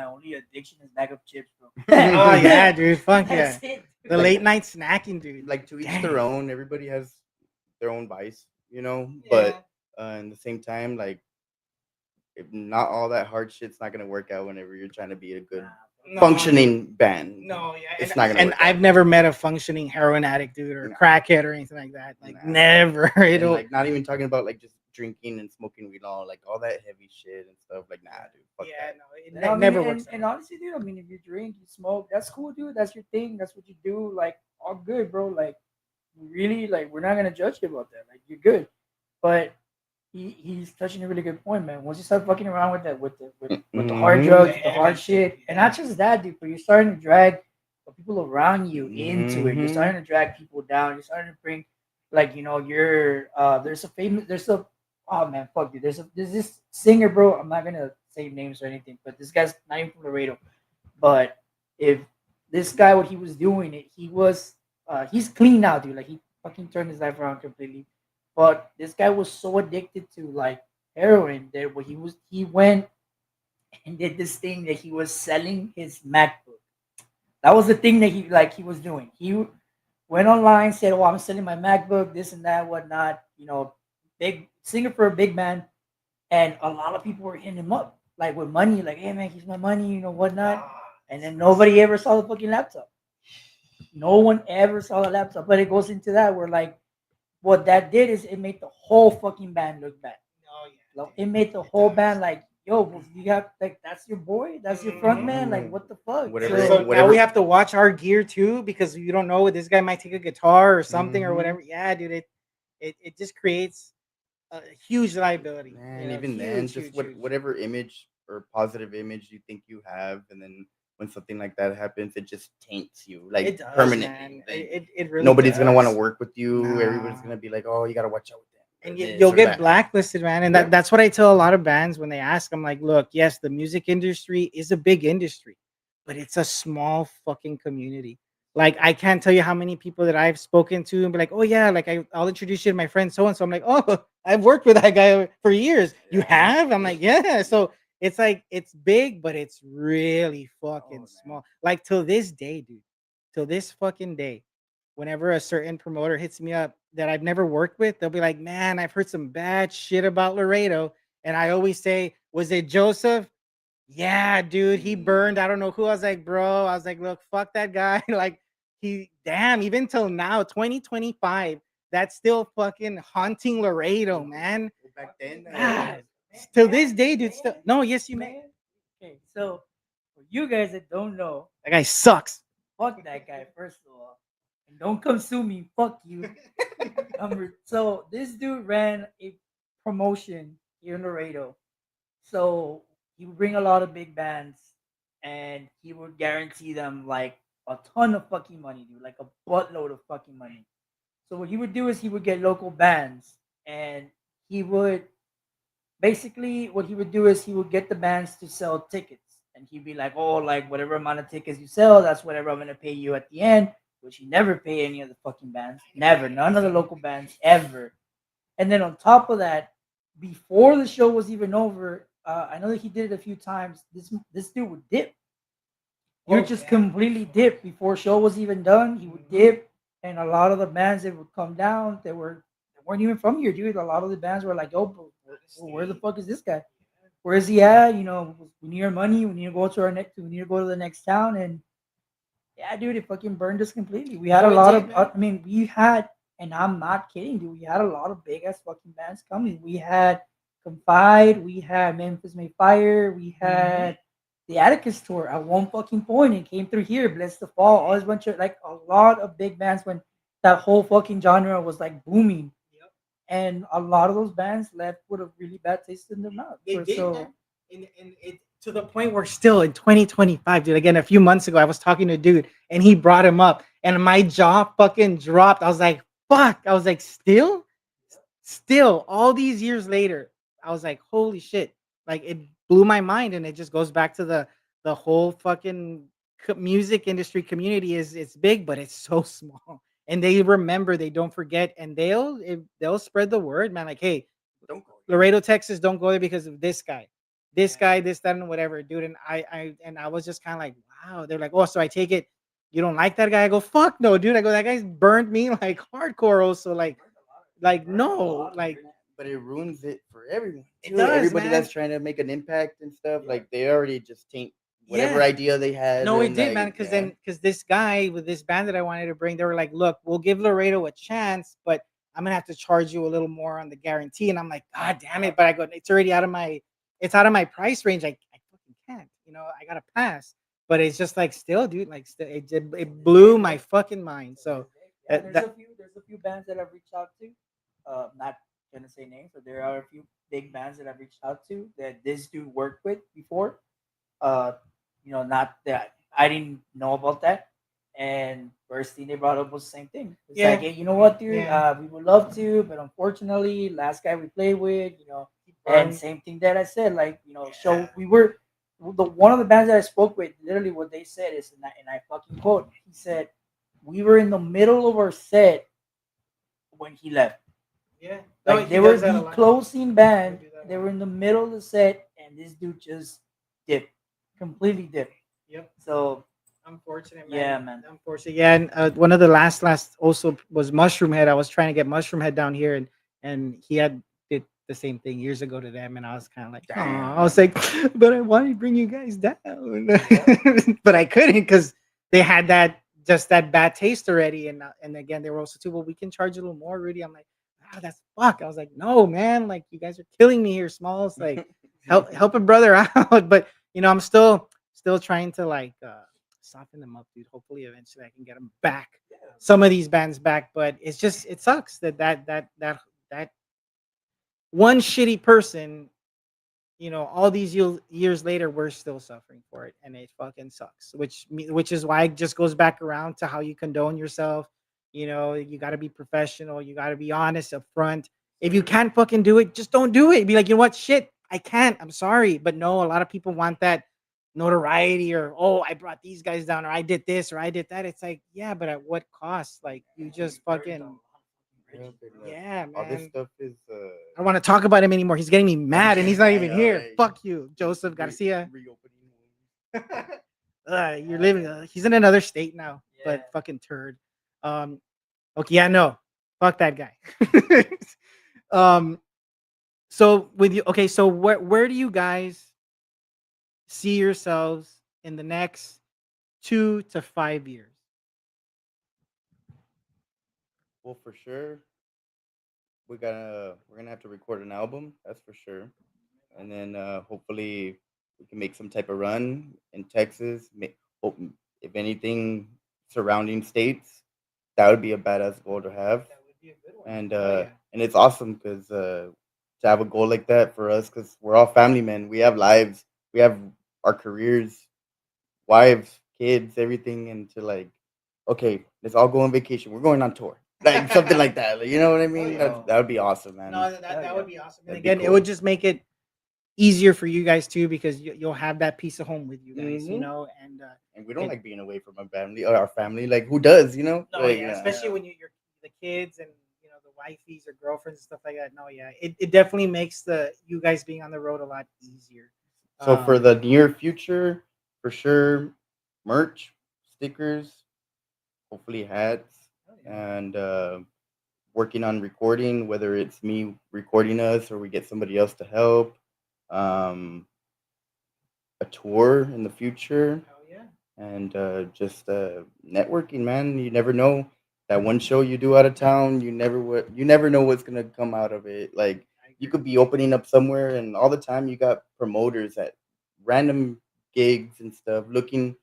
S2: only addiction is bag of chips, bro.
S1: oh yeah, dude, fuck yeah.
S2: That's it.
S1: The
S3: Like-
S1: late night snacking, dude.
S3: like to each
S1: Dang.
S3: their own. Everybody has their own vice, you know.
S1: Yeah.
S3: But in the same time, like if not all that hard shit's not gonna work out whenever you're trying to be a good
S1: No,
S3: functioning band.
S1: No, yeah,
S3: It's
S1: and,
S3: not gonna
S1: and
S3: work out.
S1: I've never met a functioning heroin addict, dude, or
S3: Nah.
S1: crackhead or anything like that. Like
S3: Nah.
S1: never.
S3: And
S1: It'll
S3: like not even talking about like just drinking and smoking weed, all like all that heavy shit and stuff. Like nah, dude, fuck
S1: yeah,
S3: that.
S1: no, it
S4: And I mean,
S1: never works.
S4: And honestly, dude, I mean, if you drink, you smoke, that's cool, dude. That's your thing. That's what you do. Like, all good, bro. Like, really, like, we're not gonna judge you about that. Like, you're good. But he's touching a really good point, man. Once you start fucking around with that, with the hard
S3: Mhm.
S4: drugs, with the hard shit, and not just that, dude, but you're starting to drag the people around you into it. You're
S3: Mhm.
S4: starting to drag people down. You're starting to bring, like, you know, there's a oh man, fuck dude. There's this singer, bro. I'm not gonna say names or anything, but this guy's not even from Laredo. But if this guy, what he was doing, he's clean now, dude. Like he fucking turned his life around completely. But this guy was so addicted to like heroin that he went and did this thing that he was selling his MacBook. That was the thing that he was doing. He went online, said, "Oh, I'm selling my MacBook, this and that, whatnot." You know, big singer for a big man, and a lot of people were hitting him up like with money, like, "Hey man, here's my money," you know, whatnot. And then nobody ever saw the fucking laptop. No one ever saw the laptop. But it goes into that where like what that did is it made the whole fucking band look bad.
S1: Oh yeah.
S4: Like, it made the whole band like, yo, well, you have like that's your boy, that's your front man. Like, what the fuck?
S3: Whatever.
S1: So now
S3: Whatever.
S1: we have to watch our gear too because you don't know this guy might take a guitar or something or
S3: Mhm.
S1: whatever. Yeah, dude, it just creates a huge liability.
S3: Man,
S1: you know,
S3: even then,
S1: huge,
S3: just
S1: huge, huge.
S3: whatever image or positive image you think you have, and then when something like that happens, it just taints you like
S1: It does,
S3: permanently.
S1: man.
S3: Like,
S1: It really
S3: nobody's gonna want to
S1: does.
S3: work with you. Everybody's
S1: Nah.
S3: gonna be like, "Oh, you gotta watch out with them." or
S1: And
S3: this
S1: you'll
S3: or
S1: get
S3: that.
S1: blacklisted, man. And
S3: Yep.
S1: that's what I tell a lot of bands when they ask. I'm like, look, yes, the music industry is a big industry, but it's a small fucking community. Like I can't tell you how many people that I've spoken to and be like, oh yeah, like I'll introduce you to my friend so and so. I'm like, oh, I've worked with that guy for years. You have? I'm like, yeah. So it's like it's big, but it's really fucking small. Like till this day, dude. Till this fucking day, whenever a certain promoter hits me up that I've never worked with, they'll be like, man, I've heard some bad shit about Laredo. And I always say, was it Joseph? Yeah, dude, he burned. I don't know who. I was like, bro. I was like, look, fuck that guy. Like, damn, even till now, 2025, that's still fucking haunting Laredo, man.
S3: Back then,
S1: God, till this day, dude. Still, no, yes, you may.
S4: Okay, so for you guys that don't know,
S1: That guy sucks.
S4: fuck that guy, first of all. And don't come sue me. Fuck you. So this dude ran a promotion here in Laredo. So he would bring a lot of big bands and he would guarantee them like a ton of fucking money, dude, like a buttload of fucking money. So what he would do is he would get local bands and he would basically what he would do is he would get the bands to sell tickets and he'd be like, oh, like whatever amount of tickets you sell, that's whatever I'm gonna pay you at the end, which he never paid any of the fucking bands, never, none of the local bands ever. And then on top of that, before the show was even over, I know that he did it a few times. This dude would dip. He would just completely dip before show was even done. He would dip, and a lot of the bands that would come down, they weren't even from here, dude. A lot of the bands were like, "Yo, bro, where the fuck is this guy? Where is he at? You know, we need our money. We need to go to our next. We need to go to the next town." And yeah, dude, it fucking burned us completely. We had a lot of. I mean, we had, and I'm not kidding, dude. We had a lot of big ass fucking bands coming. We had Confide. We had Memphis May Fire. We had the Atticus tour at one fucking point and came through here. Bless the Fall. Always bunch of like a lot of big bands when that whole fucking genre was like booming. And a lot of those bands left with a really bad taste in their mouth.
S1: They did,
S4: So
S1: man. And it to the point where still in 2025, dude. Again, a few months ago, I was talking to a dude and he brought him up, and my jaw fucking dropped. I was like, fuck. I was like, still, all these years later, I was like, holy shit. Like it blew my mind. And it just goes back to the whole fucking music industry community is it's big, but it's so small. And they remember, they don't forget, and they'll spread the word, man. Like, hey,
S3: don't go.
S1: Laredo, Texas, don't go there because of this guy, this, that, and whatever, dude. And I was just kind of like, wow. They're like, oh, so I take it you don't like that guy? I go, fuck no, dude. I go, that guy's burned me like hardcore. Also, like no, like
S3: But it ruins it for everyone.
S1: It
S3: too.
S1: does,
S3: Everybody
S1: man.
S3: that's trying to make an impact and stuff, like they already just taint whatever
S1: Yeah.
S3: idea they had.
S1: No, it
S3: and,
S1: did,
S3: like,
S1: man. Because
S3: yeah.
S1: then, because this guy with this band that I wanted to bring, they were like, "Look, we'll give Laredo a chance, but I'm gonna have to charge you a little more on the guarantee." And I'm like, "God damn it!" But I go, "It's already it's out of my price range. I fucking can't. You know, I gotta pass." But it's just like, still, dude, like, still, it blew my fucking mind. So,
S4: Yeah,
S1: that,
S4: there's a few bands that I've reached out to. Not gonna say names, but there are a few big bands that I've reached out to that this dude worked with before. Uh, not that I didn't know about that. And first thing they brought up was the same thing. It's
S1: Yeah.
S4: like, hey, you know what, dude?
S1: Yeah.
S4: We would love to, but unfortunately, last guy we played with, and same thing that I said, like, show we were the one of the bands that I spoke with. Literally, what they said is, and I fucking quote, he said, "We were in the middle of our set when he left.
S1: yeah,
S4: Like they were the closing band. They were in the middle of the set, and this dude just dipped, completely dipped.
S1: Yep.
S4: So
S1: Unfortunate, man.
S4: Yeah, man.
S1: Unfortunate. Yeah, and one of the last also was Mushroom Head. I was trying to get Mushroom Head down here, and he had did the same thing years ago to them, and I was kind of like,
S3: Damn.
S1: I was like, but I wanted to bring you guys down, but I couldn't because they had that bad taste already, and again they were also too. Well, we can charge a little more, Rudy. I'm like, wow, that's fuck. I was like, no, man, like you guys are killing me here, Smalls. Like, help a brother out, but I'm still trying to like soften them up, dude. Hopefully eventually I can get them back, some of these bands back, but it sucks that one shitty person, all these years later we're still suffering for it, and it fucking sucks, which is why it just goes back around to how you condone yourself. You got to be professional, you got to be honest up front. If you can't fucking do it, just don't do it. Be like, you know what, shit, I can't, I'm sorry. But no, a lot of people want that notoriety, or oh, I brought these guys down, or I did this, or I did that. It's like, yeah, but at what cost? Like, you just fucking,
S3: Yeah, but,
S1: yeah,
S3: all this
S1: man.
S3: stuff is
S1: I don't want to talk about him anymore. He's getting me mad, and he's not
S3: I
S1: even
S3: know,
S1: here.
S3: right?
S1: Fuck you, Joseph Garcia.
S3: Reopening wounds.
S1: You're living. He's in another state now, but
S4: Yeah.
S1: fucking turd. Okay, yeah, no, fuck that guy. um, so with you, okay, so where do you guys see yourselves in the next 2 to 5 years?
S3: Well, for sure, we're gonna have to record an album. That's for sure. And then hopefully we can make some type of run in Texas. Hope, if anything, surrounding states. That would be a badass goal to have.
S1: That would be a good one.
S3: And
S1: Oh yeah.
S3: and it's awesome because to have a goal like that for us, because we're all family men. We have lives. We have our careers, wives, kids, everything, and to like, okay, let's all go on vacation. We're going on tour, like something like that. Like, you know what I mean?
S1: yeah.
S3: That would be awesome, man.
S1: No, that,
S4: Hell
S1: that
S4: yeah.
S1: would be awesome. And
S3: That'd be
S1: again, it
S3: cool.
S1: would just make it easier for you guys too, because you'll have that piece of home with you guys, you
S3: Mhm.
S1: know, and
S3: And we don't
S1: it-
S3: like being away from our family or our family. Like, who does? You know?
S1: no,
S3: Like,
S1: yeah, especially when you're the kids and the wifeys or girlfriends and stuff like that. No, yeah, it definitely makes the you guys being on the road a lot easier.
S3: So for the near future, for sure, merch, stickers, hopefully hats,
S1: Oh, yeah.
S3: and working on recording, whether it's me recording us or we get somebody else to help. Um, a tour in the future,
S1: Hell yeah.
S3: and just networking, man. You never know. That one show you do out of town, you never know what's gonna come out of it. Like,
S1: I
S3: you
S1: agree.
S3: could be opening up somewhere, and all the time you got promoters at random gigs and stuff looking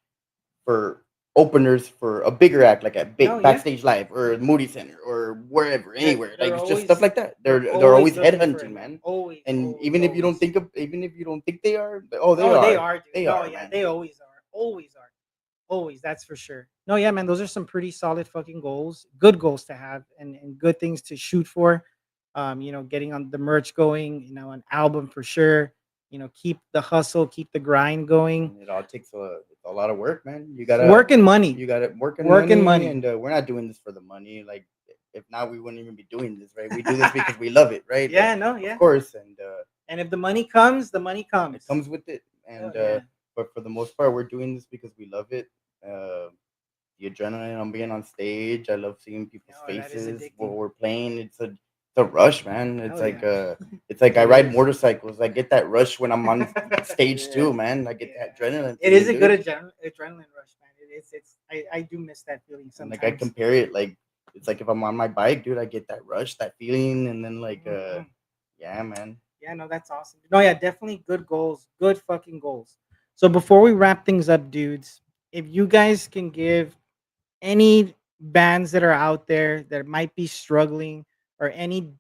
S3: for openers for a bigger act, like at
S1: Oh,
S3: big
S1: yeah.
S3: Backstage Live or Moody Center or wherever, anywhere. Like,
S1: they're
S3: it's just stuff
S1: always
S3: like that. They're
S1: always
S3: always
S1: looking for
S3: headhunting,
S1: it.
S3: man.
S1: Always,
S3: And
S1: always,
S3: even if you don't
S1: always.
S3: think even if you don't think they are, oh, they
S1: Oh, they
S3: are.
S1: are, dude.
S3: They
S1: No,
S3: are,
S1: yeah,
S3: man.
S1: they always are. Always are. Always, that's for sure. No, yeah, man, those are some pretty solid fucking goals. Good goals to have, and good things to shoot for. Getting on the merch going, an album for sure. Keep the hustle, keep the grind going.
S3: And it all takes a lot of work, man.
S1: Work and money.
S3: You gotta work and
S1: Work and
S3: money,
S1: money.
S3: and we're not doing this for the money. Like, if not, we wouldn't even be doing this, right? We do this because we love it, right?
S1: Yeah, no, yeah.
S3: Of course, and
S1: And if the money comes, the money comes.
S3: it comes with it.
S1: Hell
S3: And
S1: yeah.
S3: but for the most part, we're doing this because we love it. Uh, the adrenaline on being on stage. I love seeing people's
S1: Oh, that is
S3: faces while
S1: addicting.
S3: we're playing. It's a rush, man. It's
S1: Hell
S3: like
S1: yeah.
S3: it's like I
S1: It
S3: ride
S1: is.
S3: motorcycles. I get that rush when I'm on stage
S4: Yeah.
S3: too, man. I get that
S1: Yeah.
S3: adrenaline.
S1: It is a
S3: feeling,
S1: good
S3: dude.
S1: adrenaline rush, man. I do miss that feeling
S3: And like, I
S1: sometimes.
S3: compare it, like, it's like if I'm on my bike, dude, I get that rush, that feeling, and then like
S1: Mhm.
S3: yeah, man.
S1: Yeah, no, that's awesome. No, yeah, definitely good goals. Good fucking goals. So before we wrap things up, dudes, if you guys can give any bands that are out there that might be struggling, or any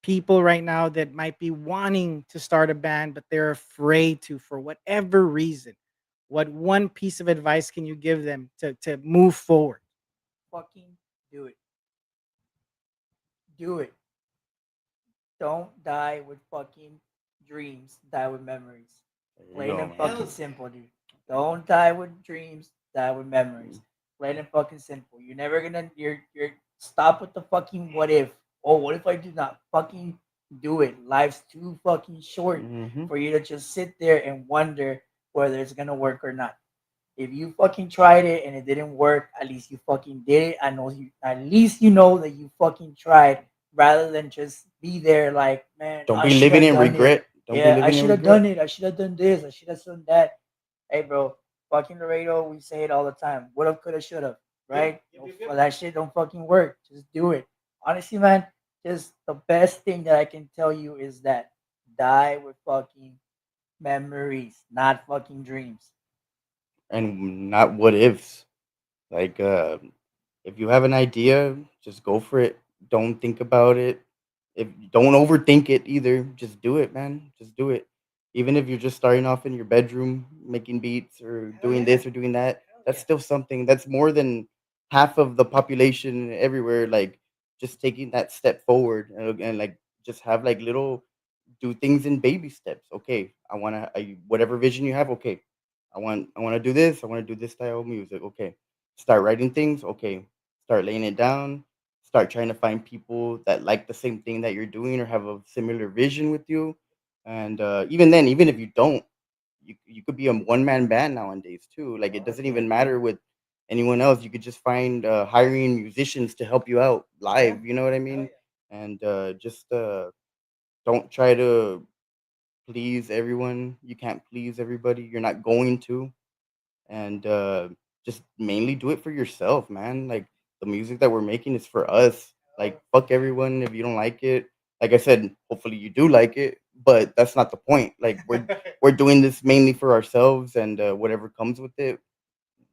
S1: people right now that might be wanting to start a band but they're afraid to for whatever reason, what one piece of advice can you give them to move forward?
S4: Fucking do it. Do it. Don't die with fucking dreams. Die with memories.
S3: There you
S4: Plain
S3: go,
S4: and
S3: man.
S4: fucking simple, dude. Don't die with dreams. Die with memories. Plain and fucking simple. You're never gonna. You're stop with the fucking what if. Oh, what if I do not fucking do it? Life's too fucking short
S3: Mm-hmm.
S4: for you to just sit there and wonder whether it's gonna work or not. If you fucking tried it and it didn't work, at least you fucking did it. I know you. At least you know that you fucking tried, rather than just be there like, man,
S3: Don't
S4: I
S3: be
S4: should
S3: living
S4: have
S3: in
S4: done it.
S3: regret. Don't be
S4: Yeah, I
S3: living in
S4: should have done
S3: regret.
S4: it. I should have done this. I should have done that. Hey, bro, fucking Laredo, we say it all the time. Would have, could have, should have. Right? Well, that shit don't fucking work. Just do it. Honestly, man, just the best thing that I can tell you is that die with fucking memories, not fucking dreams.
S3: And not what ifs. Like, if you have an idea, just go for it. Don't think about it. If don't overthink it either, just do it, man. Just do it. Even if you're just starting off in your bedroom making beats or
S1: Hell
S3: doing
S1: yeah.
S3: this or doing that,
S1: Hell
S3: that's
S1: yeah.
S3: still something. That's more than half of the population everywhere. Like, just taking that step forward, and like, just have like little, do things in baby steps. Okay, I want to, whatever vision you have. Okay, I want to do this. I want to do this style of music. Okay, start writing things. Okay, start laying it down. Start trying to find people that like the same thing that you're doing or have a similar vision with you. And even then, even if you don't, you could be a one man band nowadays too. Like it doesn't even matter with anyone else. You could just find hiring musicians to help you out
S4: Yeah.
S3: live. You know what I
S4: Oh
S3: mean?
S4: yeah.
S3: And just don't try to please everyone. You can't please everybody. You're not going to. And just mainly do it for yourself, man. Like the music that we're making is for us. Like fuck everyone if you don't like it. Like I said, hopefully you do like it, but that's not the point. Like we're doing this mainly for ourselves, and whatever comes with it,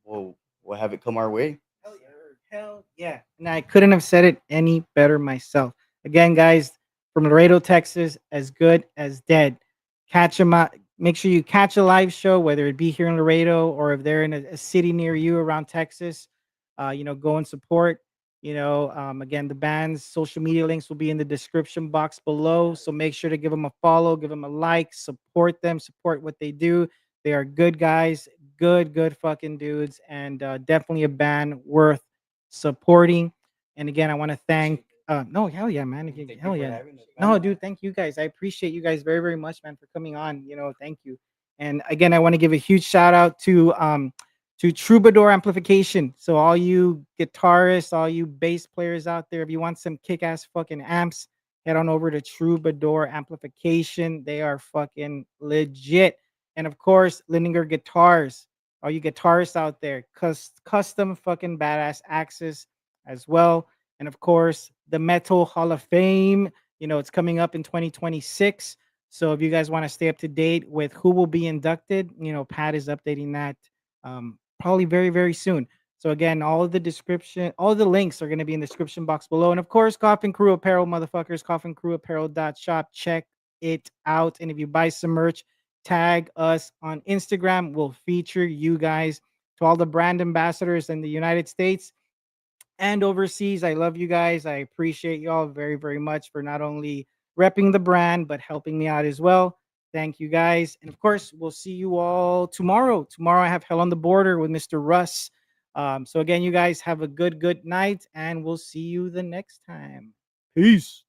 S3: we'll have it come our way.
S4: Hell yeah.
S1: Hell yeah. And I couldn't have said it any better myself. Again, guys, from Laredo, Texas, as good as dead. Catch them out. Make sure you catch a live show, whether it be here in Laredo or if they're in a city near you around Texas. Go and support. Again, the band's social media links will be in the description box below. So make sure to give them a follow, give them a like, support them, support what they do. They are good guys, good fucking dudes, and definitely a band worth supporting. And again, I want to thank. No, hell yeah, man.
S3: Thank you
S1: Hell
S3: for
S1: yeah.
S3: having us,
S1: No,
S3: man.
S1: dude, thank you guys. I appreciate you guys very, very much, man, for coming on. Thank you. And again, I want to give a huge shout out to Troubadour Amplification. So all you guitarists, all you bass players out there, if you want some kick-ass fucking amps, head on over to Troubadour Amplification. They are fucking legit. And of course, Lindinger Guitars. All you guitarists out there, custom fucking badass axes as well. And of course, the Metal Hall of Fame. It's coming up in 2026. So if you guys want to stay up to date with who will be inducted, Pat is updating that probably very, very soon. So again, all the links are going to be in the description box below. And of course, Koffin Krew Apparel, motherfuckers, koffincrewapparel.shop. Check it out. And if you buy some merch, tag us on Instagram. We'll feature you guys. To all the brand ambassadors in the United States and overseas, I love you guys. I appreciate you all very, very much for not only repping the brand, but helping me out as well. Thank you guys. And of course, we'll see you all tomorrow. Tomorrow, I have Hell on the Border with Mr. Russ. So, again, you guys have a good night, and we'll see you the next time. Peace.